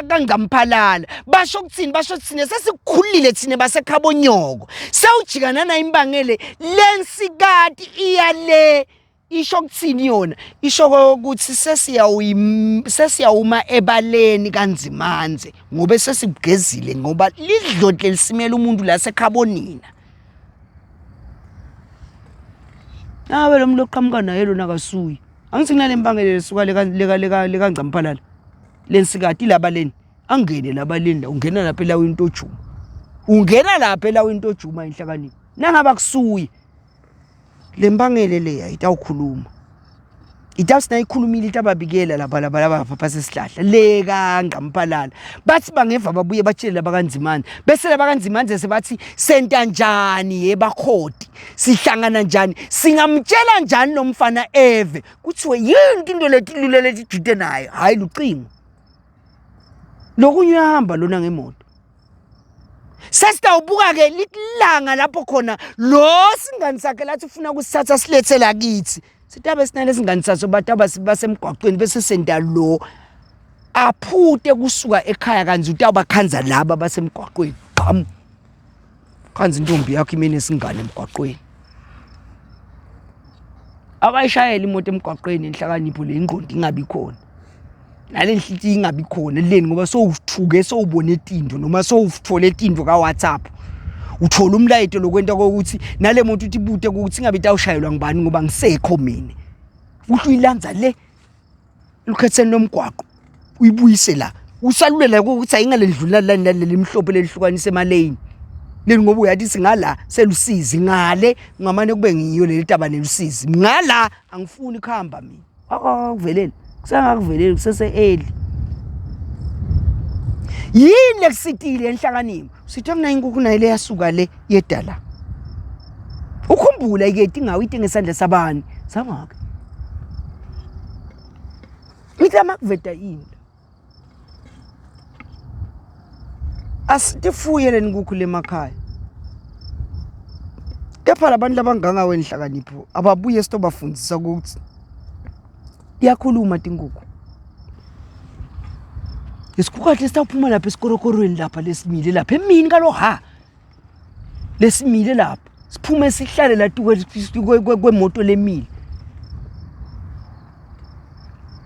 kangamphalala. Basho ukuthini basho thina sesikukhulile thina basekhabonyoko. Sewujikana na imbangele lensikati iyale isho ukuthini yona isho ukuthi sesiyawuma ebaleni kanzimanze ngobe sesibugezile ngoba lidlodle lisimela umuntu la sekhabonina. Nawe lo muntu oqhamuka naye lona kasuyi angithi kunale mbangele lesuka le kanzamphalala lensikati labaleni angene labaleni ungena lapha elaweni intojuma ungena lapha elaweni intojuma inhlakanipho nangaba kusuyi lembangele le ayitawukhuluma itawusina ikhulumile itababikela laba basesihlahla le kangamphalala bathi bangeva babuye batshele labakanzimanze bese labakanzimanze sebathi senta njani yebakhodi sihlangana njani singamtshela njani nomfana eve kuthiwe yini into leti jute nayo hayi lucingo lokunye uyahamba lona ngemoto. Sesitawubuka ke litlanga lapho khona lo singani sakhe lathi ufuna ukusithatha silethe la kithi sitabe sinale singani saso bataba basemgwaqweni bese senda lo aphute kusuka ekhaya kanzi utaba khanza laba basemgwaqweni qam khanza intombi yakho imene singane emgwaqweni abayishayela imoto emgwaqweni enhlakanipho le ingqondo ingabi khona nale nhlithi ingabi khona leni ngoba sowuthuke sowubone etindo noma sowuthole etindo ka WhatsApp uthola umlayito lokwenta ukuthi nale muntu uthi bute ukuthi ingabe itawushayelwa ngibani ngoba ngisekho mina uyilanza le lukhetheni nomgwaqo uyibuyise la usalulela ukuthi ayingale lidlula la lemhlophe lelihlukanise emaleni leni ngoba uyathi singala selusizi ngale ngamane kube ngiyo leli taba nelusizi ngala angifuni khamba mina akuvelele kusangakuvelele kusese eli yini lekusitile enhlakanimo sithi mina inkukhu nayo le yasuka le yedala ukhumbula ike ingawe ite ngesandla sabani samake ngithama kuveta yini asitifuye le nkukhu lemakhaya kepha labantu labanganga wenhlakanipho ababuye sitobafundisa ukuthi iyakhuluma tinkukhu isikukhathi sitawuphuma lapha esikorokorweni lapha lesimile lapha emini kaloha lesimile lapha siphume sihlale la kwemoto lemile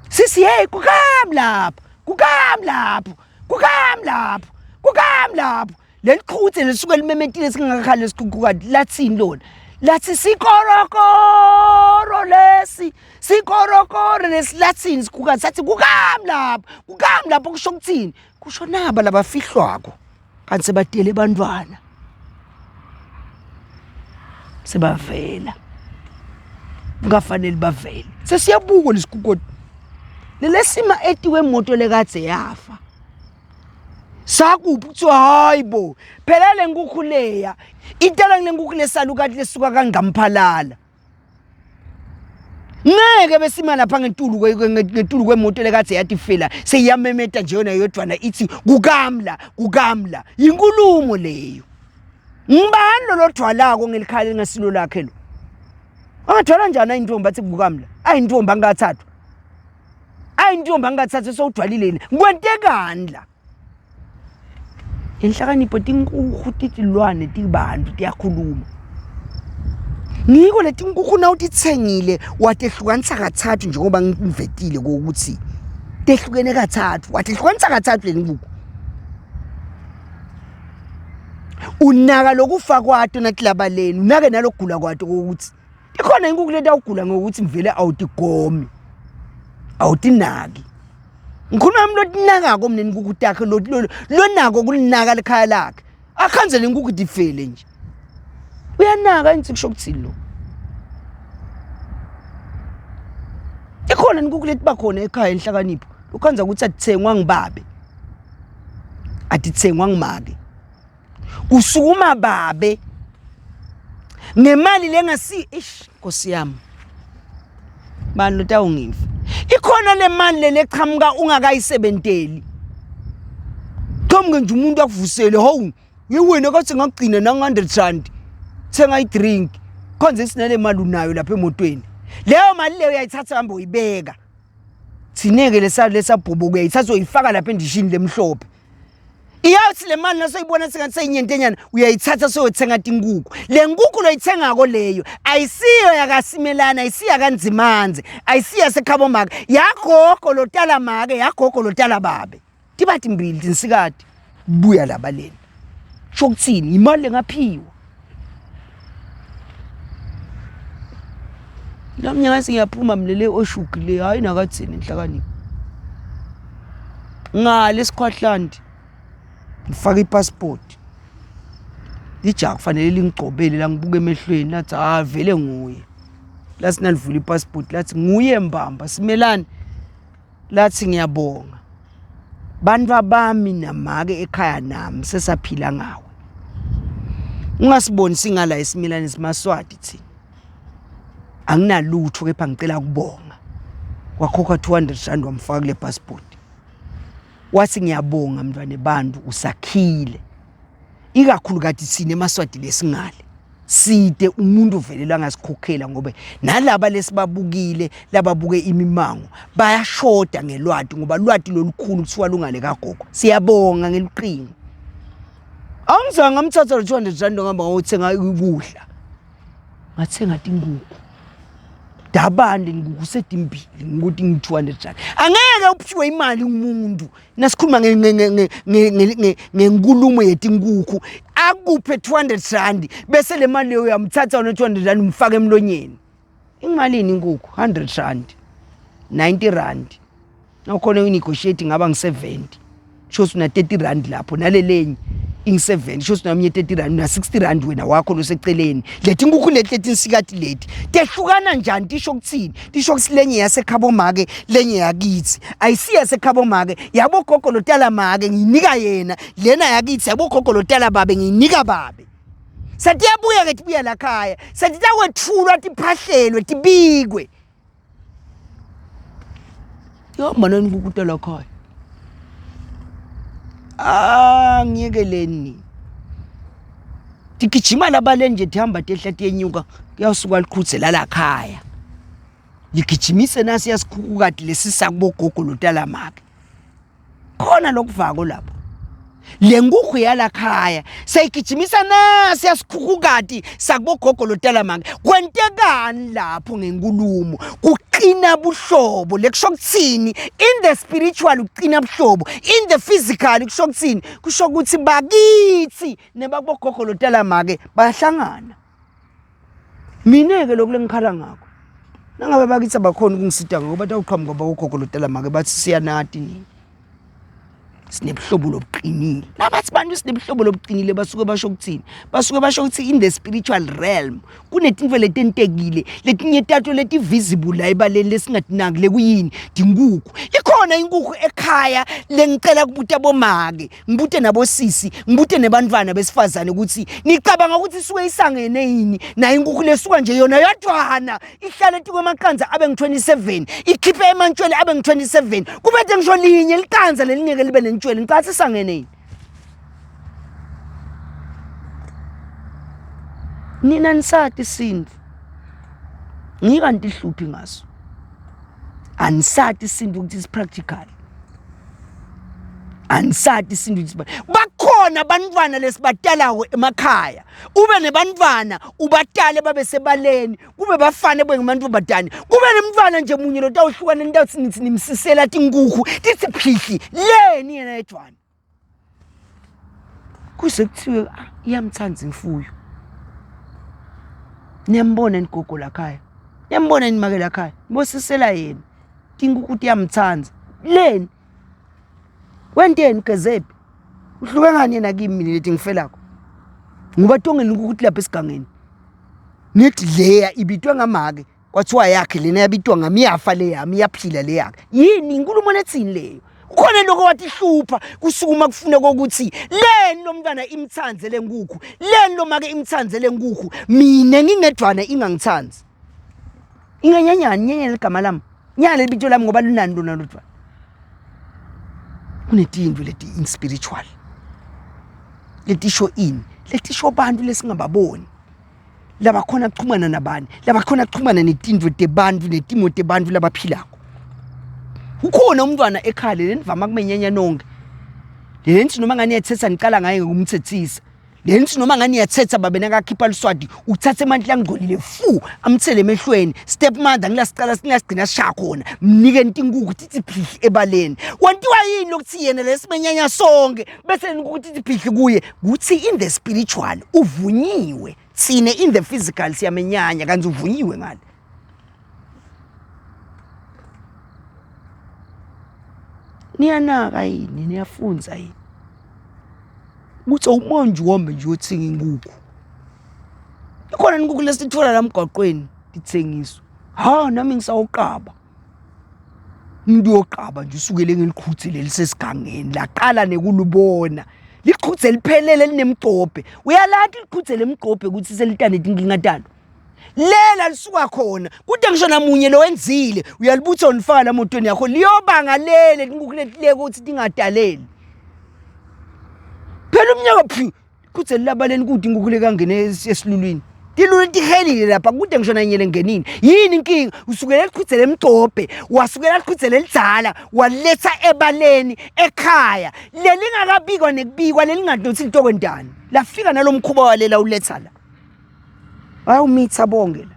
sisi hey kukam lapho leliqhuthe lisuke limemetile singakakhali lesikukhathi lathini lona lathi sikorokoro lesilathini sikukhathi sathi kukam lapho kusho ukuthini kusho naba labafihlwako kanti sebadele bantwana sebavela ungafanele bavele sesiyabuko lesikukoti lelesima etiwe moto lekadze yafa sakuphi kuthiwa hayibo phela le nkukhu leya itala ngile nkukhu lesalukati lesuka kangamphalala ngeke besima lapha ngetulu kwemoto lekadze yathi fela seyiyamemeta nje yona yodwana ithi kukamla inkulumo leyo ngibani lodwalako ngelikhali ngesilo lakhe lo angathwala njani ayintombi athi kukamla ayintombi angathathwa sowudwalile ngwentekani la inhlakanipho tinkukhu titilwane tibantu tiyakhuluma ngiko leti nkukhu na utithengile watehlukanisa kathathu njengoba ngivetile ukuthi tehlukene kathathu watehlukanisa kathathu le nkukhu unaka lokufa kwato nathi labaleni unake nalogula kwato ukuthi ikhona inkukhu leti awugula ngokuthi mvele awutigomi awutinaki ngikhuluma lotinakako mneni nkukhu takhe lonako kulinaka lekhaya lakhe akhanze le nkukhu difele nje uyanaka inthi kusho ukuthini lo Ikhona inkukhu lethi bakhona ekhaya enhlakanipho ukwenza ukuthi athengwa ngibabe atithengwa ngimake kusukuma babe ngemali lengasi Nkosi yami bani lotawungifa ikhona le mali leqhamuka ungakayisebenteli qhamuke nje umuntu akuvusele hawu yiwena kathi ngagcina na 100 rand thenga idrink khonze sinale mali unayo lapha emotweni leyo mali leyo uyayithatha hamba uyibeka thineke lesabhubo kuyayithatha uyifaka lapha endishini lemhlophe iyathi le mali nasoyibona sengathi seyinyentenyana uyayithatha soyothenga inkukhu le nkukhu loyithengako leyo ayisiyo yakasimelana ayisiya kanzimanze ayisiya sekhabo maka yagogo lotala maka yagogo lotala babe tibathi mbili tinsikati buya labaleni shokuthini imali lengaphiwa lamnyaka siyaphuma mlele oshukile hayi nakathini inhlakanipho ngale eScotland ngifaka ipassport lijaka kufanele lingigcobele la ngibuke emehlweni lathi vele nguye lathi nalivula ipassport lathi nguye mbamba simelane lathi ngiyabonga bantu abami namake ekhaya nami sesaphila ngawe ungasiboni singala esimelane simaswati thina anginalutho kepha ngicela ukubonga wakhokha 200 rand wamfaka kule passport wathi ngiyabonga mntwane bantu usakhile ikakhulu kathi sine emaswati lesingale side umuntu uvelelwa ngasikhokhela ngoba nalaba lesibabukile lababuke imimango bayashoda ngelwati ngoba lwati lolukhulu kuthiwa lungale kagogo siyabonga ngeliqingo angizange ngamthatha 200 rand ngihamba ngothenga ukudla ngathenga inkukhu dabande ngikusedimbi ngikuthi ngi200 rand angeke uphiwe imali umuntu nasikhuluma ngenkulumo yetinkukhu akuphe 200 rand bese le mali leyo uyamthatha una 200 rand umfaka emlonyeni imalini inkukhu 100 rand 90 rand nakhona unegotiate ngaba ngi70 shothi una 30 rand lapho nalelenye ing7 shothi nami 30 rand na 60 rand wena wakho loseceleni lethi inkukhu lethi insikati lethi tehlukana njani tisho kuthini tisho kusilenye yasekhabo make lenye yakithi ayisiya sekhabo make yabo gogo lotala make nginika yena lena yakithi yabo gogo lotala babe nginika babe sathi yabuya ke tibuya la khaya sathi takwethulwa tiphahlelwe tibikwe yo mana inkukhu la khaya ngiyekeleni tikijima labale nje tihamba tehlathi yenyuka kuyasuka liqhutse la khaya ligijimise nasi yasikhukhu kade lesisa kubogogo lotala make khona lokuvako lapho le nkukhu yala khaya sayigijimisa nasi yasikhukhu kade sakubogogo lotala make kwentekani lapho ngenkulumo uqina buhlobo lekusho kuthini in the spiritual uqina buhlobo in the physical kusho kuthini kusho ukuthi bakithi nebakubogogo lotala make bayahlangana mineke lokulengikhala ngakho nangabe bakithi abakhona ukungisida ngoba tawuqhamuka bakugogo lotala make bathi siyanati nini sinebuhlobo lobuqinile nabathi bantu sinebuhlobo lobuqinile basuke basho ukuthini basuke basho ukuthi in the spiritual realm kunetinto letentekile letinye tato leti visible la ibaleni lesingatinaki lekuyini dinkukhu ikhona inkukhu ekhaya lengicela kubuta bomake ngibute nabo sisi ngibute nebantwana besifazane ukuthi nicabanga ukuthi suke isangene yini na inkukhu lesuka nje yona yodwana ihlale tikwemankanza abe ngi27 ikhiphe emantshwele abe ngi27 kubethe ngisho linye likanza lelingeke libe ntshwele ngicathi sangene nina nisati isintu ngikanti ihluphi ngaso anisati isintu ukuthi is practical anisati isintu ukuthi bakhona abantwana lesibadalawo emakhaya ube nebantwana ubatale babe sebaleni kube bafane bengabantu badani kube nemntwana nje munye lo tawuhlukana ntathi nithi nimsisela tinkukhu tithi phihli leni yena edwana kuze kuthiwe iyamthanza imfuyo niyambona nigogo la khaya niyambona nimake la khaya mbosisela yena tinkukhu tiyamthanza leni wenteni gezephi uhluke ngani yena kimi lethi ngifelako ngoba tongeni ukuthi lapha esigangeni nithi leya ibitwe ngamake kwathiwa yakhe lena yabitwa ngami yafa le yami yaphila le yakhe yini inkulumo nethini leyo khona lokho wathi hlupha kusukuma kufuna ukuthi leni lo mntwana imthanze lenkukhu leni lo make imthanze lenkukhu mina ngingedwana ingangithanzi inganyanyani nyenyele igama lami nyana lebitho lami ngoba lunani lona lodwa kunetinto leti inspiritual leti show in leti show bantu lesingababoni laba khona kuxhumana nabani laba khona kuxhumana netinto tebantu netimo tebantu labaphilako ukhona umntwana ekhale lenivama kumenyanya nonke lenthi noma ngani yathetha niqala ngaye ngokumthethisa lenthi noma ngani yathetha babe nakakhipha liswadi uthathe emanti langcolile fu amthele emehlweni step mother ngilasicala singasigcina sisha khona mnike intinkuku tithi phihli ebaleni wantiwa yini lokuthi yena lesimenyanya sonke bese ukuthi tithi phihli kuye kuthi in the spiritual uvunyiwe sine in the physical siyamenyanya kanti uvunyiwe ngale niyanaka yini niyafunza yini ukuthi umonje uhambe nje uyothenga inkukhu ikhona inkukhu lesithola la emgwaqweni dithengiswa nami ngisawuqaba umuntu yoqaba nje usukele ngelikhuthe lelisesigangeni laqala nekulubona liqhuthe liphelele linemgqobhe uyalathi liqhuthe lemgqobhe ukuthi selitane inkingatano lela lisuka khona kude ngisho namunye lo wenzile uyalibutha onifaka la motweni yakho liyobanga lele inkukhu letileke ukuthi dingadaleli phela umnyaka phi kuthi labaleni kuthi inkukhu lekangene esilulwini tilulu tihelile lapha kude ngisho nanyele ngenini yini inkinga usukela liqhudzele emgqobhe wasukela liqhudzele lidzala waletha ebaleni ekhaya lelingakabikwa nekubikwa lelingadothi litokwendani lafika nalomkhuba walela uletha la bayawumitha bonke la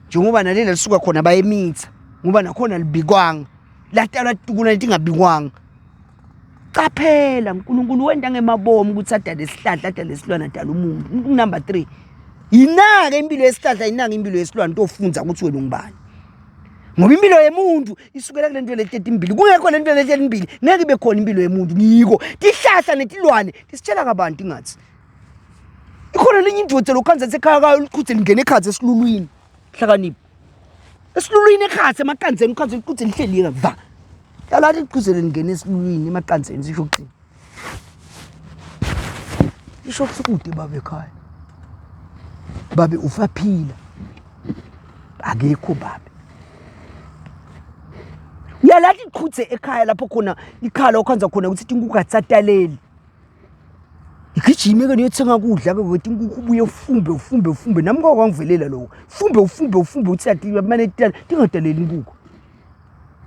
njengoba nalela lisuka khona bayemitha ngoba nakhona libikwanga latala tukuna litingabikwanga qaphela uNkulunkulu wenda ngemabomu ukuthi adale isihlahla adale isilwana adale umuntu number 3 inaka impilo yesihlahla inaka impilo yesilwana into ofunza ukuthi wena ungubani ngoba impilo yemuntu isukela kule nto lethe imbili kungekho le nto lethe imbili ngeke ibe khona impilo yemuntu ngiko tihlahla netilwane tisitshela kabantu ingathi ikhona lenye indvodza lokhanza sekhaya liqhuthe lingene ekhathe esilulwini hlakaniphi esilulwini ekhathe emaqanzeni ukhanze liqhuthe lihleli va yalathi liqhuthe lingene esilulwini emaqanzeni sisho ukuthini isho kusukude babe ekhaya babe ufaphila akekho babe yalathi liqhuthe ekhaya lapho khona ikhala okhanza khona ukuthi inkukhu atsataleli igijime ke niyothenga kudla ke ukuthi inkukhu ubuye ufumbe nami kwakwangivelela lokho ufumbe uthi athi manje tingadaleli inkukhu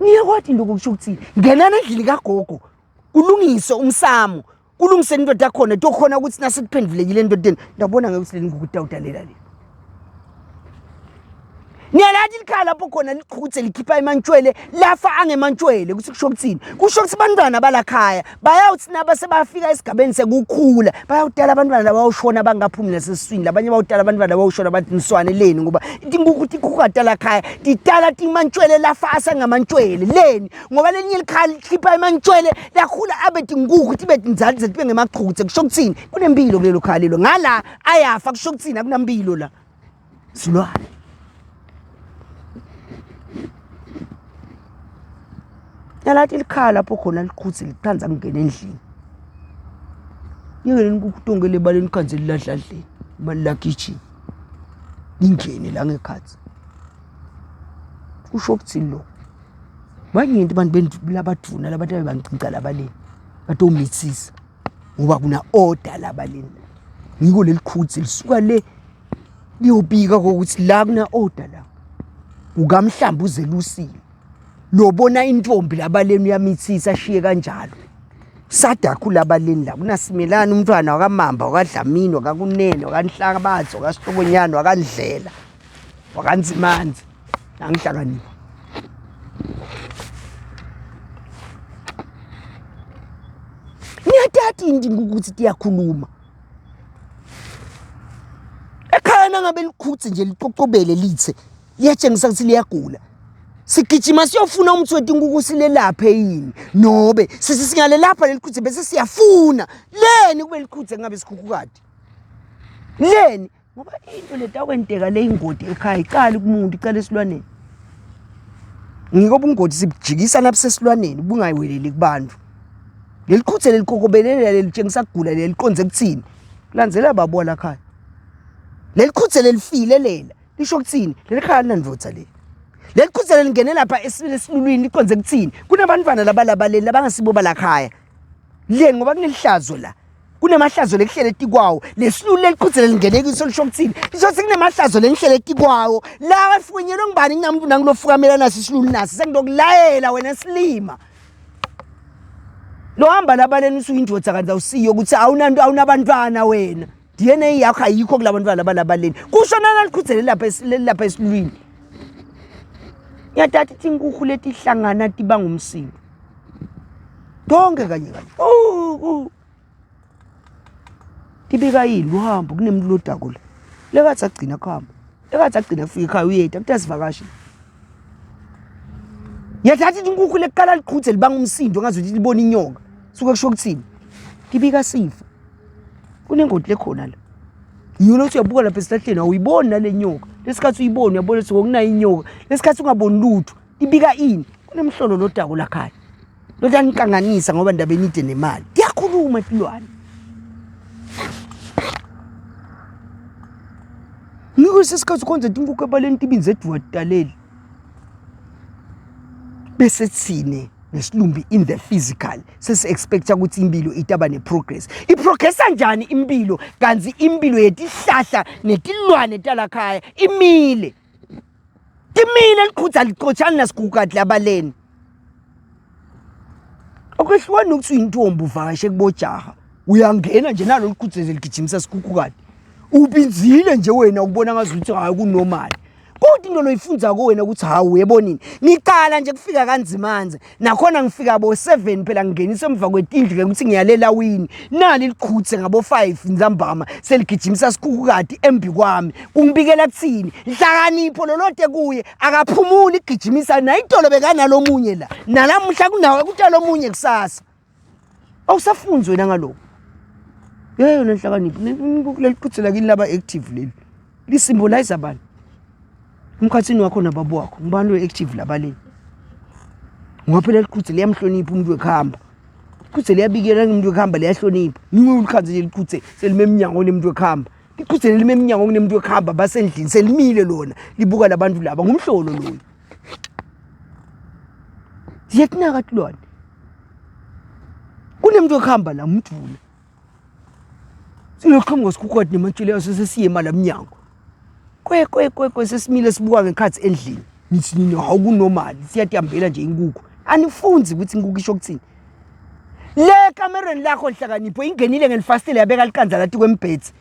ngiyakwathi lokho kusho ukuthi ngenana endlini kagogo kulungise umsamo kulungise indoda yakhona tokhona ukuthi nasekuphendulekile endodeni ndabona ngeke usile inkukhu tawudalela le niyalathi likhaya lapho khona liqhuthe likhipha emantshwele lafa angemantshwele kuthi kusho ukuthini kusho ukuthi abantwana balakhaya bayawuthi naba sebafika esigabeni sekukhula bayawudala abantwana labawushona bangaphumi nasesiswini labanye bawudala abantwana labawushona bathi niswane leni ngoba inkukhu tikukadala khaya tidala timantshwele lafa asangamantshwele leni ngoba lelinye likhaya likhipha emantshwele lakhula abe tinkukhu tibe tinzali zethibe ngemaqhuthe kusho ukuthini kunempilo kulelo khaya lelo ngala ayafa kusho ukuthini akunampilo la silwane yalathi likhaya lapho khona liqhuthe liqhanza kungena endlini yeke lenkukhu tongele baleni khanze liladladleni imali la kitchen ingene la ngekhathi kusho ukuthini lo manje into abantu labaduna labantu abancinca labaleni batomithisa ngoba kuna order labaleni ngiko lelikhuthe lisuka le liyobika ukuthi la kuna order la ukamhlamba uzelusiwe lobona intombi labaleni uyamithisa ashiye kanjalo sadakhu labaleni la kunasimelana umntwana wakamamba wakadlamini wakakunene wakanhlakabazo wakasitokonyana wakandlela wakanzimanzi nangihlakanipha niyathatha indingo ukuthi tiyakhuluma ekhaya nangabe likhuthe nje liqoqobele lithe liyatshengisa ukuthi liyagula sigijima siyofuna umuthi wetinkuku silelaphe yini nobe sisingale lapha lelikhuthe bese siyafuna leni kube likhuthe ngabe sikhukukade leni ngoba into leta kwenteka le ingodi ekhaya iqala kumuntu icala esilwaneni ngiko bungodi sibujikisa lapha sesilwaneni bungayiweleli kubantu leliqhuthe lelikokobelele lelitshengisa kugula leliqonze kuthini kulandzela babola ekhaya leliqhuthe lelifile lela lisho kuthini lelikhaya linandvodza le leliqhuthe lelingene lapha esilulwini liqonze kuthini kunabantwana labalabaleni labangasibo balakhaya le ngoba kunelihlazo la kunemahlazo lekuhlele tikwawo lesilulu leliqhuthe lelingene kiso lisho kuthini lisho ukuthi kunemahlazo lelihlele tikwawo la afunyelwe ngubani ngingamuntu nangilofukamela naso isilulu naso sengizokulayela wena silima lo hamba labaleni usuyindvodza kanti awusiyo ukuthi awunanto awunabantwana wena DNA yakho ayikho kulabantwana labalabaleni kushona naliqhudzele lapha esilwini yathatha inkukhu leti hlangana tiba ngumsindo donke kanye tibika yini uhambo kunemlodako la lekathi agcina khamba lekathi agcina afika ekhaya uyeda kuthi asivakashi yathatha inkukhu lekukala liqhudze libanga umsindo ngazuthi libona inyoka suke kusho kuthini tibika sifa kunengodi lekhona la yiyo lokuthi uyabuka lapha esihlahleni awuyiboni nale nyoka lesikhathi uyibona uyabona ukuthi ngokunayo inyoka lesikhathi ungaboni lutho ibika ini kunemhlolo lodako lakhaya lotankanganisa ngoba ndabeni ide nemali tiyakhuluma tilwane ngiko sesikhathi konze inkukhu ebaleni tibinze eduwataleli bese thine nesilumbi in the physical sesi-expecta ukuthi impilo itaba ne-progress iprogressa njani impilo kanzi impilo yetihlahla netilwane talakhaya imile timile liqhudza liqotshani nasigugadi labaleni okwehluka nokuthi uyintombi uvakashe kubojaha uyangena nje nalo liqhudzeze ligijimisa sigugukadi ubinzile nje wena ukubona ngazuthi hayi kunormal kodwa into loyifunza ko wena ukuthi hawu uyebonini ngiqala nje kufika kanzimanze nakhona ngifika bo7 phela ngingenisa emva kwetindlu ukuthi ngiyalela wini nali liqhuthe ngabo 5 nzambama seligijimisa sikhukukadi embi kwami kungibikela kuthini hlakanipho lolote kuye akaphumuli igijimisa nayitolo bekanalomunye la nalamuhla kunawe kutalo munye kusasa awusafunzi wena ngaloko yona inhlakanipho kuleliqhuthela kini laba active leli lisymbolize abantu umkhathini wakho nababo wakho ngibani we-active labaleni ngoba phela liqhuthe liyamhlonipha umuntu wekhamba iqhuthe liyabikela umuntu wekhamba liyahlonipha niwe ulikhanze liqhuthe selime eminyango nemuntu wekhamba iqhuthe lime eminyango nemuntu wekhamba basendlini selimile lona libuka labantu laba ngumhlolo loyo siyatinaka tilwane kunemuntu wekhamba la umdula siloqhamuka ngosikhukwathi nemantshele yaso sesiyema la mnyango kwe sesimile sibuka ngekhathi endlini nithi nina awukunormal siyatihambela nje inkukhu anifunzi ukuthi inkukhu isho kuthini le kamereni lakho lihlakanipho ingenile ngelifastele yabeka likanza lathi kwembhethi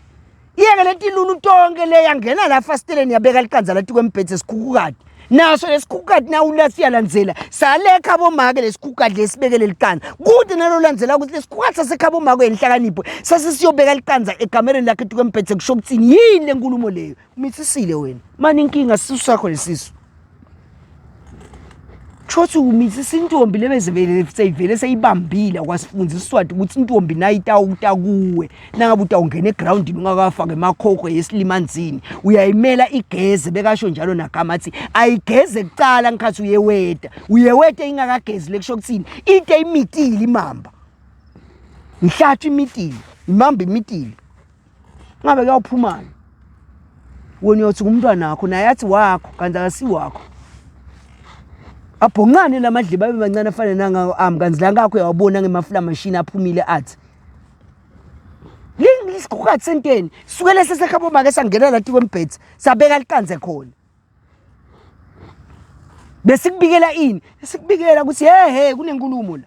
iyeke letilulu tonke le yangena la fasteleni yabeka likanza lathi kwembhethi esikhukukadi naso lesikhukukadi na ulasiyalandzela salekha bomake lesikhukukadi lesibekele likanza kude nalo landzela ukuthi lesikhukukadi sasekhabo mako enhlakanipho sasisiyobeka likanza ekamereni lakhe kwembhethi kusho kuthini yini lenkulumo leyo umitsisile wena mani inkinga sisu sakho lesisu chothi umitsisa intombi lebezivele seyivele seyibambile kwasifunza isiswati ukuthi intombi nayitawuta kuwe nangabe utawungena egroundini ungakafaka emakhokho yesilimanzini uyayimela igeze bekasho njalo nagamathi ayigeze kucala ngikhathi uyeweta ingakagezi lekusho kuthini ite imitile imamba ngihlatha imitile imamba imitile ngabe kuyawuphumana wona uyothi umntwana wakho naye athi wakho kanti akasiwakho abhongane lamadle babe bancane afana nanga kanzi la ngakho uyawabona ngemafula machine aphumile athi lesikhukhathi senteni sukele sesekhabo make sangena lathi kwembhethi sabeka likanze khona bese kubikela ini sikubikela ukuthi he kunenkulumo la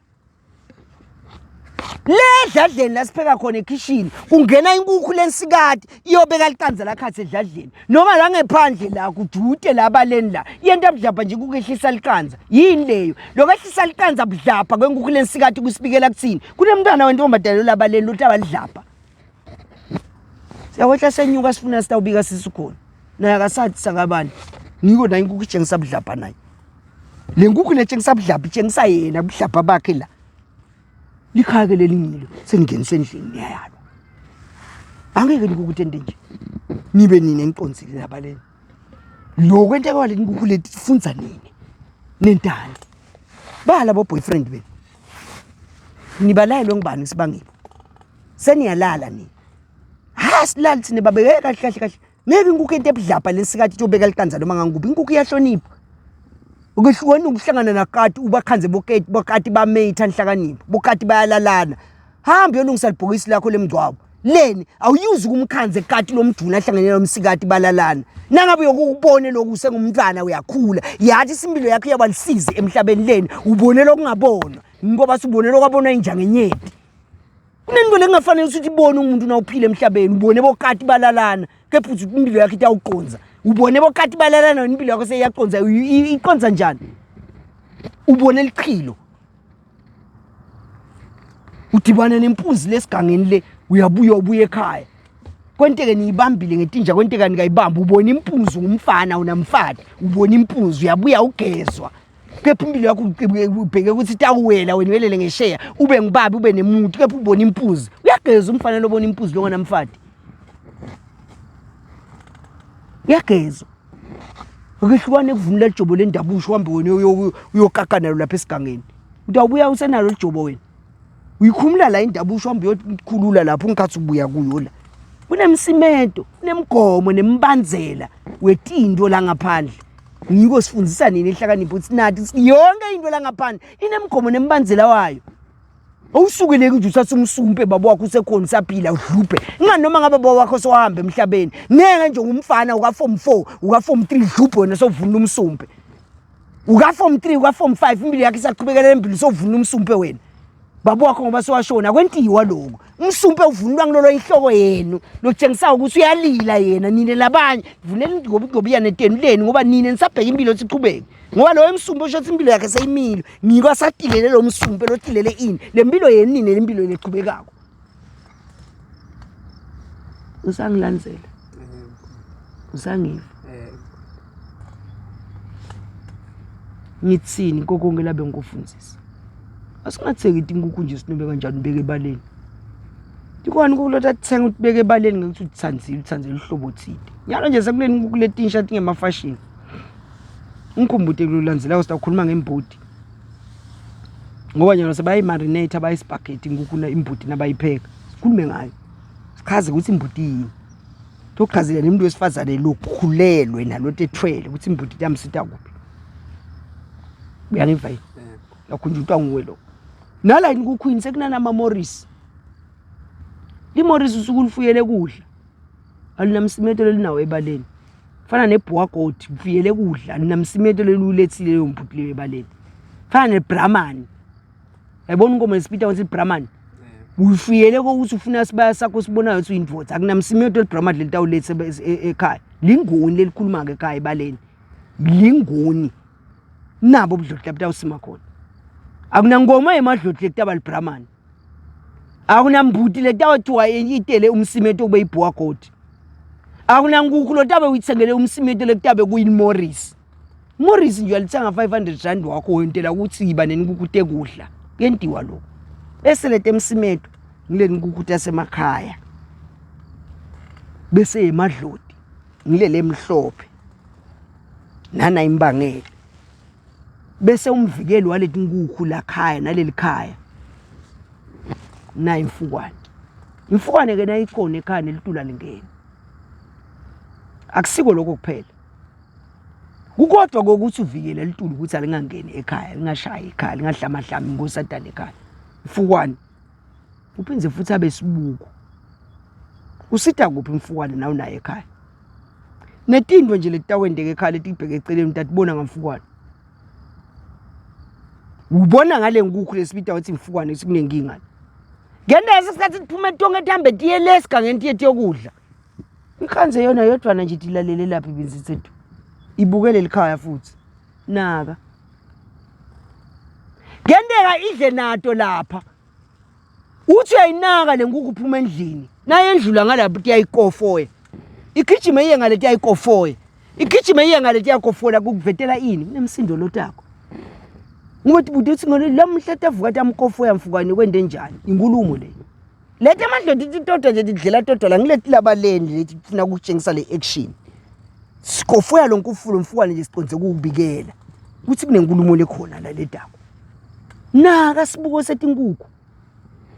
ledladleni lasipheka khona ekitchen kungena inkukhu lensikade iyobeka likanza lakhathi edladleni noma la ngephandle la kujute labaleni la yento abudlapha nje kukehlisa likanza yini leyo lokwehlisa likanza budlapha kwenkukhu lensikade kusibikela kuthini kunemntwana wentombazane labaleni lothi abadlapha siyawehla senyuka sifuna sitawubika sisu khona naye akasathi sakabani ngiko na inkukhu itshengisa budlapha naye le nkukhu netshengisa budlapha itshengisa yena budlapha bakhe la likhake lelingilo sengingeniswe endlini yayalo angeke nikukutende nje nibe nini eniqonzile labaleni lo kwenta kwale inkukhu leti sifunza nini nentando bala bo boyfriend beni nibalayelo ngibani sibangile seniyalala nini silali thina babeke kahle kahle kahle ngeke inkukhu into ebudlapha lesikathi tobeka likanza noma ngangubhi inkukhu iyahlonipha ukwehlukweni ukuhlangana nakati ubakhanze bokati bametha enhlakanipho bokati bayalalana hamba yolungisa libhokisi lakho lemgcwabo leni awuyuzi kumkhanze kati lomduna ahlangene lomsikati balalana nangabe yokubone lokuse ngumntwana uyakhula yathi isimpilo yakho yabalisize emhlabeni leni ubone lokungabona ngoba sibone lokabona injanga enyeti kunento lengafanele ukuthi ibone umuntu nawuphila emhlabeni ubone bokati balalana kepha uthi impilo yakho itawuqonza ubone bokati balalana impilo yakho seyiyaqonza iqonza njani ubone liqhilo udibana nempunzi lesigangeni le uyabuya ekhaya kwenteke niyibambile ngetinja kwenteka nikayibamba ubona impunzi umfana unamfati ubona impunzi uyabuya ugezwa kepha impilo yakho ubheke ukuthi tawuwela wena welele ngesheya ube ngibabi ube nemuntu kepha ubona impunzi uyageza umfana lobona impunzi lo ngamfati uyageza ukuhlukane kuvunula ijobo lendabusho uhambe wena uyokakana lapha esigangeni utawubuya usenalo ijobo wena uyikhumula la indabusho uhambe uyokhulula lapho ungikhathi ubuya kuyo la kunemsimento kunemgomo nembandzela wetinto la ngaphandle ngiko sifundisa nini ehlakanipho ukuthi nathi yonke into la ngaphandle inemgomo nembandzela wayo awusukele nje uthatha umsumpe baba wakho usekhona usaphila udluphe ngani noma ngabe baba wakho sohamba emhlabeni ngeke nje ngumfana uka form 4 uka form 3 udluphe wena sovuna umsumpe uka form 3 uka form 5 impilo yakhe isaqhubekela empilo sovuna umsumpe wena baba wakho ngoba sowashona kwentiwa lokho umsumpe uvunulwa ngilolo inhloko yenu lokutshengisa ukuthi uyalila yena nine labanye vunela ngoba netenu leni ngoba nine nisabheka impilo siqhubeke ngoba lo emsumpe ushothi impilo yakhe seyimilo ngiko satilele lo msumpe lotilele ini lempilo yeni nine lempilo leqhubekako usangilandzela usangiva ngitsini konke labe ngikufundzisa asingatheki inkukhu nje sinobe kanjani ubeke ebaleni dikwani kulotha tsenga utibeke ebaleni ngekuthi utsandzile uhlobo thide nyalo nje sekuleni inkukhu letinsha tingemafashion ngikhumbute kulandzela usitakhuluma ngembudi ngoba nyalo sebayimarinate abayispagetti inkukhu na imbudi nabayipheka sikhulume ngayo sikhaze ukuthi imbudi yini tokuchazela nemuntu wesifazane lokhulelwe nalote ethwele ukuthi imbudi yamsita kuphi uyangiva yini yakhunjutwa nguwe lo nala inkukhu yini sekunana ama Morris iMorris usukulifuyele kudla alinamsimeto lelinawo ebaleni fana nebhwagoti ufuyele kudla alinamsimeto lelulethile leyo mbudliwe ebaleni fana neBrahman yabona inkomo lesipita wathi Brahman ufuyele ukuthi ufuna sibaya sakho sibonayo ukuthi uyindvodza akunamsimeto leBrahman lelitawulethe ekhaya lingoni lelikhuluma ngekhaya ebaleni lingoni nabo ubudlodla butawusima khona akunangoma emadlodla ekutaba liBrahman akunambuti letawathiwa yitele umsimeto kube ibhwagoti akunankukhu lotabe uyithengele umsimeto lekutabe kuyiMorris Morris nje uyalithenga 500 rand wakho wentela ukuthi iba nenkukhu tekudla kuyentiwa lokho eselete emsimeto ngileni inkukhu tasemakhaya bese emadlodi ngilele emhlophe nana imbangele bese umvikeli waleti inkukhu la khaya naleli khaya na imfukwane ke nayikhona ekhaya nelitula lingene akusiko lokho kuphela kukodwa kokuthi uvikele litulu ukuthi alingangeni ekhaya lingashaya ekhaya lingahlamahlami ngosatane ekhaya imfukwane uphinze futhi abe sibuko usita kuphi imfukwane nawe naye ekhaya netindwe nje letawendeke ekhaya letibheke eceleni utatibona ngamfukwane ubona ngale nkukhu lesibita wathi imfukwane sikunenkinga ngendese sikhathi siphume tonke tihambe tiye lesigangeni tiye yokudla ikhanze yona yodwana nje tilalele lapha ibinzithethu ibukele likhaya futhi naka ngendeka idle nato lapha uthi uyayinaka lenkukhu uphuma endlini naye endlula ngalapha tiyayikofoya igijime iye ngale tiyayikofoya igijime iye ngale tiyayikofola kukuvetela ini kunemsindo lotakho ngokuthi buthi ngone lamhla tavuka tamkofoya mfukwane kwende njani inkulumo le Lethe amadlozi titoto nje tidlela toto la ngilethi labaleni lethi funa ukutshengisa le action. Sikofuya lonkufulo mfukwane nje siqonze ukubikela. Kuthi kunenkulumo lekhona la ledaba. Naka sibuko setinkuku.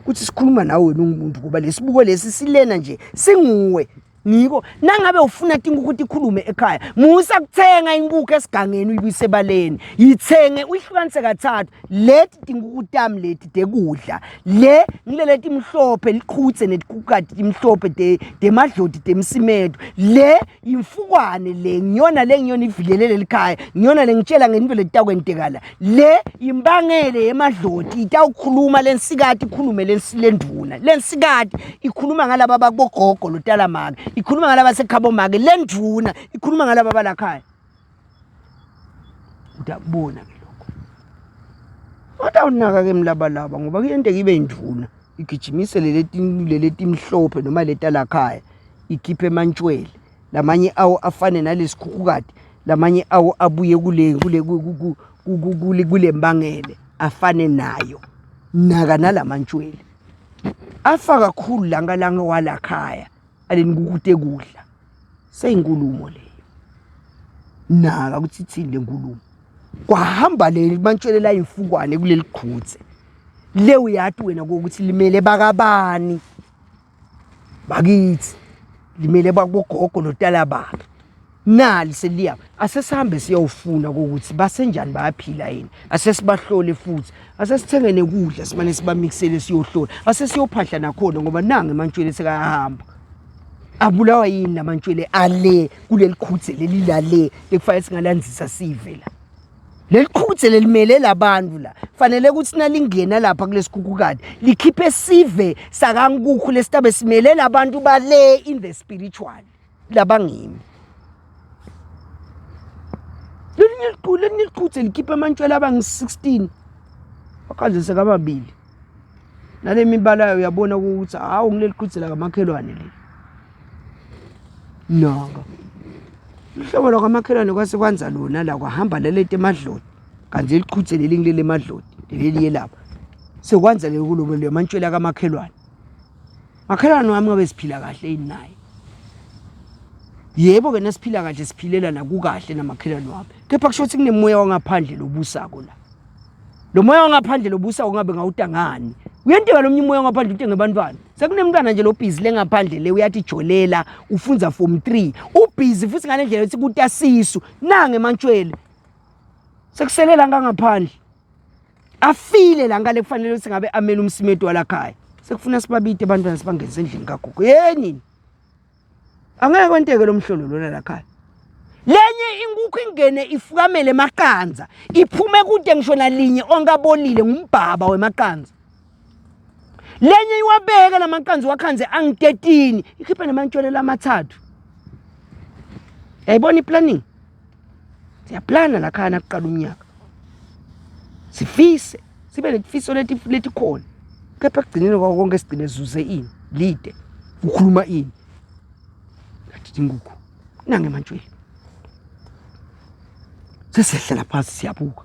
Kuthi sikhuluma nawe wena ungumuntu kuba lesibuko lesi silena nje singuwe. Ngiko nangabe ufuna tinkuku tikhulume ekhaya musa kuthenga inkukhu esigangeni uyibuyise ebaleni yithenge uyihlukanise kathathu lethi tinkuku tami lethi tekudla le ngileleti imhlophe liqhutse netikukati imhlophe demadloti demsimedo le imfukwane le ngiyona ivilelele likhaya ngiyona le ngitshela ngento letakwentekala le imbangele yemadloti itawukhuluma lensikati ikhulume lenduna lensikati ikhuluma ngalaba babogogo lotalamaka ikhuluma ngalaba sekhabo make lenduna ikhuluma ngalaba balakhaya udabona ke lokho utawunaka ke mlabalaba ngoba kuyente kibe induna igijimise leleti mhlophe noma letalakhaya ikhiphe emantshwele lamanye awo afane nalesikhukukati lamanye awo abuye kule mbangele afane nayo naka nalamantshwele afa kakhulu langa walakhaya alenikukuthi ekudla seyinkulumo leyo naka ukuthi ithini lenkulumo kwahamba le mantshwelela imfukwane kuleli qhutse le uyathi wena ukuthi limele bakabani bakithi limele bakugogo lotalababa nali seliya asesihambe siyofuna ukuthi basenjani bayaphila yini asesibahlole futhi asesithengene ukudla simane sibamixele siyohlola asesiyophahla nakhona ngoba nange mantshwele sekahamba abulawa yini namantshwele ale kuleli qhutse leli lale ekufanele singalandzisa sivela leli qhutse lelimele labantu la fanele ukuthi nalingena lapha kulesikhukukade likhiphe sive sakankukhu lesitabe simele labantu bale in the spiritual labangimi leli qhutse likhiphe amantshwele abangi-16 wakanje sekababili nale mibala uyabona ukuthi hawu ngileli qhutse la kamakhelwane le nanga ihlobo lakamakhelwane kwase kwanza lona la kwahamba lelete emadloti kanje liqhutse lelingilele emadloti leliye lapha sekwanza lekulo lemantshwele kamakhelwane makhelwane wami ngabe siphila kahle yini naye yebo ke nasiphila kahle siphilela nakukahle namakhelwane wami kepha kusho ukuthi kunemoya wangaphandle lobusako la lo moya wangaphandle lobusa ungabe ngawutangani uyenteka lomnye umoya wangaphandle utenge abantwana sekunemntwana nje lo busy lengaphandle le uyathi jolela ufunza form 3 ubusy futhi ngale ndlela ethi kutasisu nange mantshwele sekuselela ngangaphandle afile la ngale kufanele ukuthi ngabe amela umsimeto walakhaya sekufuna sibabite abantwana sibangeze endlini kagogo yenini angeke kwenteke lo mhlolo lona lakhaya lenye inkukhu ingene ifukamele eMakanza iphume kude ngisho nalinye ongabolile ngumbhaba weMakanza lenye iwabeka laMakanza wakhanze angi-13 ikhiphe nemantshwele lamathathu yayibona iplanning siyaplana lakhaya nakuqala umnyaka sifise sibe netifiso leti khona kepha kugcineni konke sigcine zuze ini lide ukhuluma ini ngathi inkukhu nange mantshwele sesehlela phansi siyabuka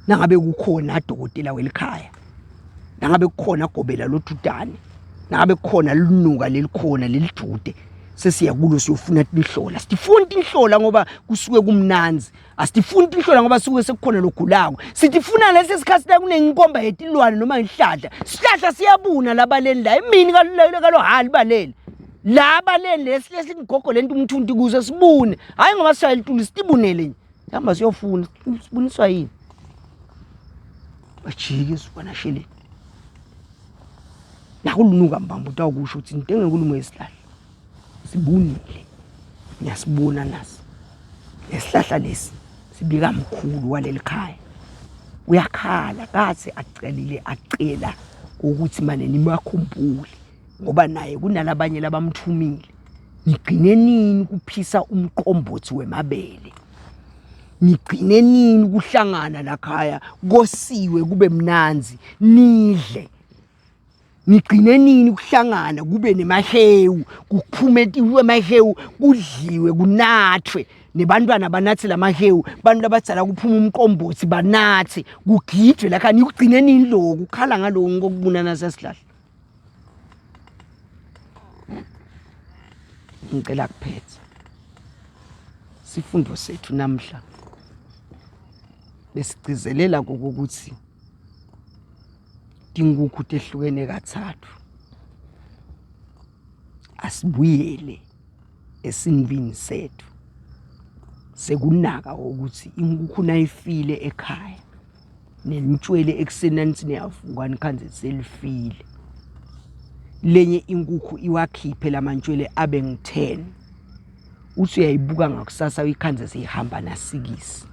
nangabe kukhona adokotela welikhaya nangabe kukhona agobela lothutane nangabe kukhona linuka lelikhona lelijude sesiyakulo siyofuna tinhlola sitifuna tinhlola ngoba kusuke kumnanzi asitifuna tinhlola ngoba suke sekukhona logulako sitifuna lesi sikhathi la kunenkomba yetilwane noma inhlahla sihlahla siyabuna labaleni la imini kalo hali balele labaleni lesigogo lento umthunti kuze sibune hayi ngoba sishayela ituli sitibunele nje hamba siyofuna sibuniswa yini bajike sibona shele nakulunuka mbamba utawukusho ukuthi intenge nkulumo yesihlahla sibunile ngiyasibona nasi esihlahla lesi sibika mkhulu waleli khaya uyakhala kaze acela ukuthi manje nimakhumbule ngoba naye kunalabanye labamthumile ngigcine nini kuphisa umqombothi wemabele ngigcine nini kuhlangana lakhaya kosiwe kube mnanzi nidle ngigcine nini kuhlangana kube nemahewu kuphume emahewu kudliwe kunathwe nebantwana banathi lamahewu bantu labadzala kuphuma umqombothi banathi kugidwe lakha nikugcine nini lo kukhala ngaloko ngokubunana sesihlahla ngicela kuphethe sifundo sethu namhla besigcizelela kokuthi inkukhu tehlukene kathathu asibuyele esinvini sethu sekunaka ukuthi inkukhu nayifile ekhaya nemtshwele ekuseni niyavuka nikhanze selifile lenye inkukhu iwakhiphe lamantshwele abe ngu10 uthi uyayibuka ngakusasa uyikhanze seyihamba na6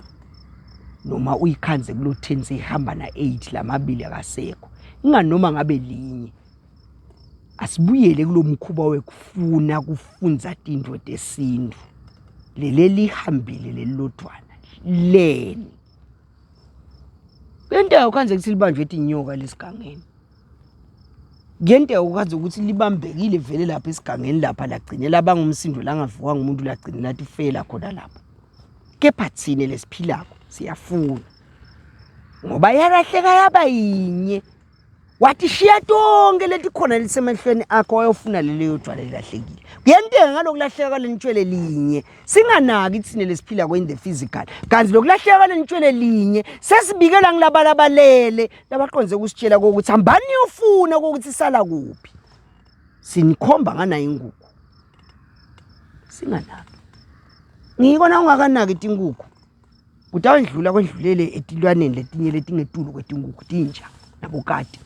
noma uyikhanze kulo 10 seyihamba na8 lamabili akasekho inganoma ngabe linye asibuyele kulomkhuba wekufuna kufunza into tesintu leli lihambile lelilodwana leni benta ukhanze ukuthi libanjwe ethi inyoka lesigangeni ngente ukwazi ukuthi libambekile vele lapha esigangeni lapha lagcinela bangumsindo langavuka ngumuntu lagcina lathi fela khona lapha kepha thine lesiphilako siyafuna ngoba yalahleka yaba yinye wathi shiya tonke leti khona lisemehlweni akho wayofuna leleyo jwala lilahlekile kuyentenga ngalokulahleka lenitshwele linye singanaki thine lesiphila in the physical kanti lokulahleka lenitshwele linye sesibikela ngilabalabalele labaqonze ukusitshela ukuthi hambani yofuna ukuthi sala kuphi sinikhomba ngana inkukhu singanaki ngikona ungakanaki inkukhu utawendlula kwendlulele etilwaneni letinye letingetulu kwetinkuku tinja nabokati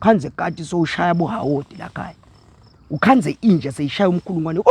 ukhanze kati so ushaya bohawoti lakhaya ukhanze inja seyishaya umkhulungwane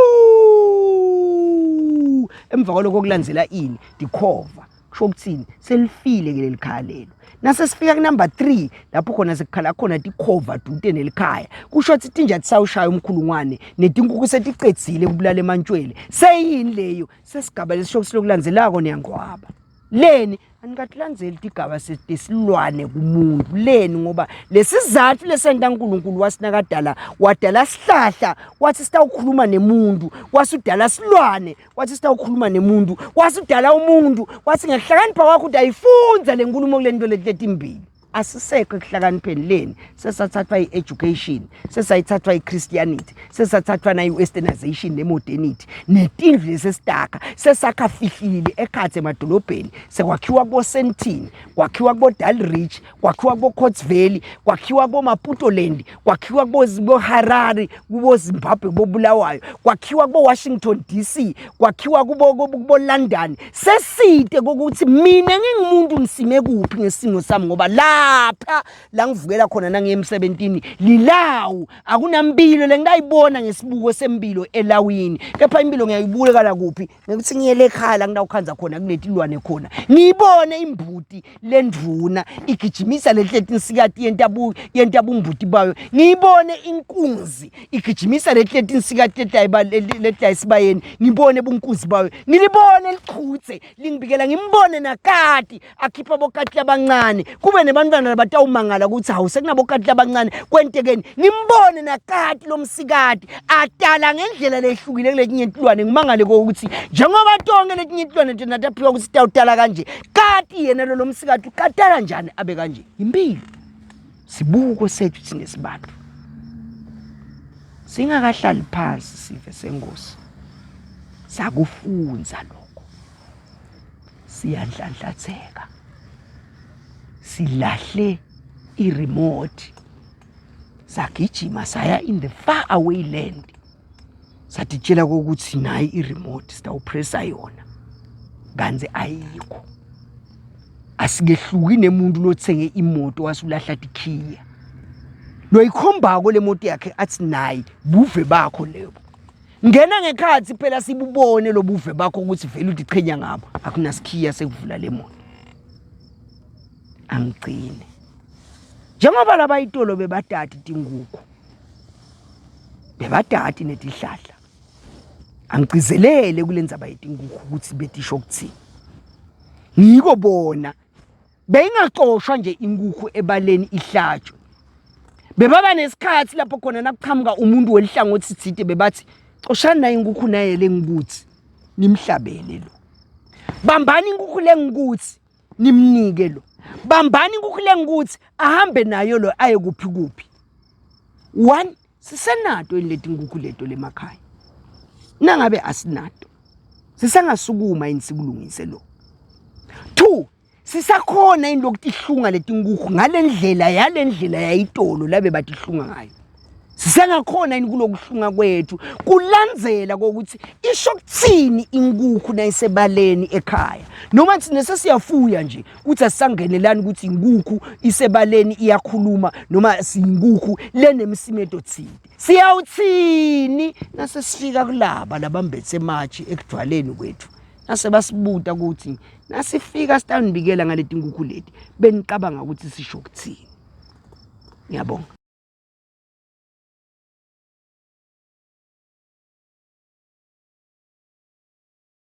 emva kwaloko kulandzela ini dikhova kusho ukuthini selifile ke lelikhaya lelo nase sifika ku number 3 lapho khona sekukhala khona dikhova dute nelikhaya kusho ukuthi tinja tisawushaya umkhulungwane netinkuku setiqedzile kubulala emantshwele seyini leyo sesigaba lesisho lokulandzelako niyangqwaba leni anikatlandzeli tigaba sesilwane kumuntu leni ngoba lesizathu lesenta uNkulunkulu wasinakadala wadala sihlahla wathi sitawukhuluma nemuntu wasudala silwane wathi sitawukhuluma nemuntu wasudala umuntu wathi ngehlakanipha kwakho ukuthi ayifunza lenkulumo kulento letimbili asisekho ekuhlakanipheni leni sesathathwa i-education sesayithathwa i-Christianity sesathathwa na-westernization ne-modernity netindlu lesesitaka sesakhafihlile ekhathe emadolobheni sekwakhiwa kubo Sandton kwakhiwa kubo Dalrich kwakhiwa kubo Coats Valley kwakhiwa kubo Maputo Land kwakhiwa kubo Harare kubo Zimbabwe kubo Bulawayo kwakhiwa kubo Washington DC kwakhiwa kubo London seside kokuthi mina ngingumuntu nisime kuphi ngesimo sami ngoba lapha la ngivukela khona nange-M17 lilawu akunambilo lengayibona ngesibuko sempilo elawini kepha impilo ngiyayibuka la kuphi ngekuthi ngiyele ekhaya la ngidawukhanza khona kunetilwane khona ngiyibone imbuti lendvuna igijimisa lehleti insikati yentabumbuti bayo ngiyibone inkunzi igijimisa lehleti insikati letayisibayeni ngibone bunkunzi bayo ngilibone liqhutse lingibikela ngimbone nakati akhipha bokati labancane kube nebantwana batawumangala ukuthi hawu sekunabokati abancane kwentekeni nimbone nakati lomsikati atala ngendlela lehlukile kuletinye intilwane ngimangale ukuthi njengoba tonke letinye intilwane nje nataphiwa ukuthi sitawutala kanje kati yena lo msikati ukatala njani abe kanje impilo sibuko sethu thine sibantu singakahlali phansi sive sengosi sakufunza lokho siyadlandlatheka silahle i-remote sagijima saya in the far away land satitshela ukuthi nayi i-remote sitawupressa yona kanze ayikho asikehluki nemuntu lothenge imoto wasulahla tikhiya lo ikhombako le moto yakhe athi nayi buve bakho lebo ngena ngekhathi phela sibubone lo buve bakho ukuthi vele udiqhenya ngabo akunasikhiya sekuvula le moto angigcine njengoba labayitolo bebadati tinguku bebadati netihlahla angigcizelele kulendzaba yetinguku ukuthi betisho ukuthini ngiko bona beyingaxoshwa nje inkukhu ebaleni ihlatshwe bebaba nesikhathi lapho khona nakuqhamuka umuntu welihlangothi thithe bebathi xoshana nayo inkukhu naye lengikuthi nimhlabele lo bambani inkukhu lengikuthi nimnike lo bambani inkukhu lengikuthi ahambe nayo lo aye kuphi kuphi one sisenato leti inkukhu leto lemakhaya nangabe asinato sisangasukuma yini sikulungise lo. 2 sisakhona yini lokutihlunga letinkukhu ngalendlela yayitolo labe batihlunga ngayo. Sisangakhona yini kulokuhlunga kwethu kulandzela kokuthi isho kuthini inkukhu nayisebaleni ekhaya. Noma thina sesiyafuya nje kuthi asisangenelani ukuthi inkukhu isebaleni iyakhuluma noma siyinkukhu lenemisimeto thide. Siyawuthini nase sifika kulaba labambethe matshi ekujwaleni kwethu. Nase basibuta ukuthi nasifika sitanibikela ngaleti nkukhu leti beniqabanga ukuthi sisho kuthini. Ngiyabonga.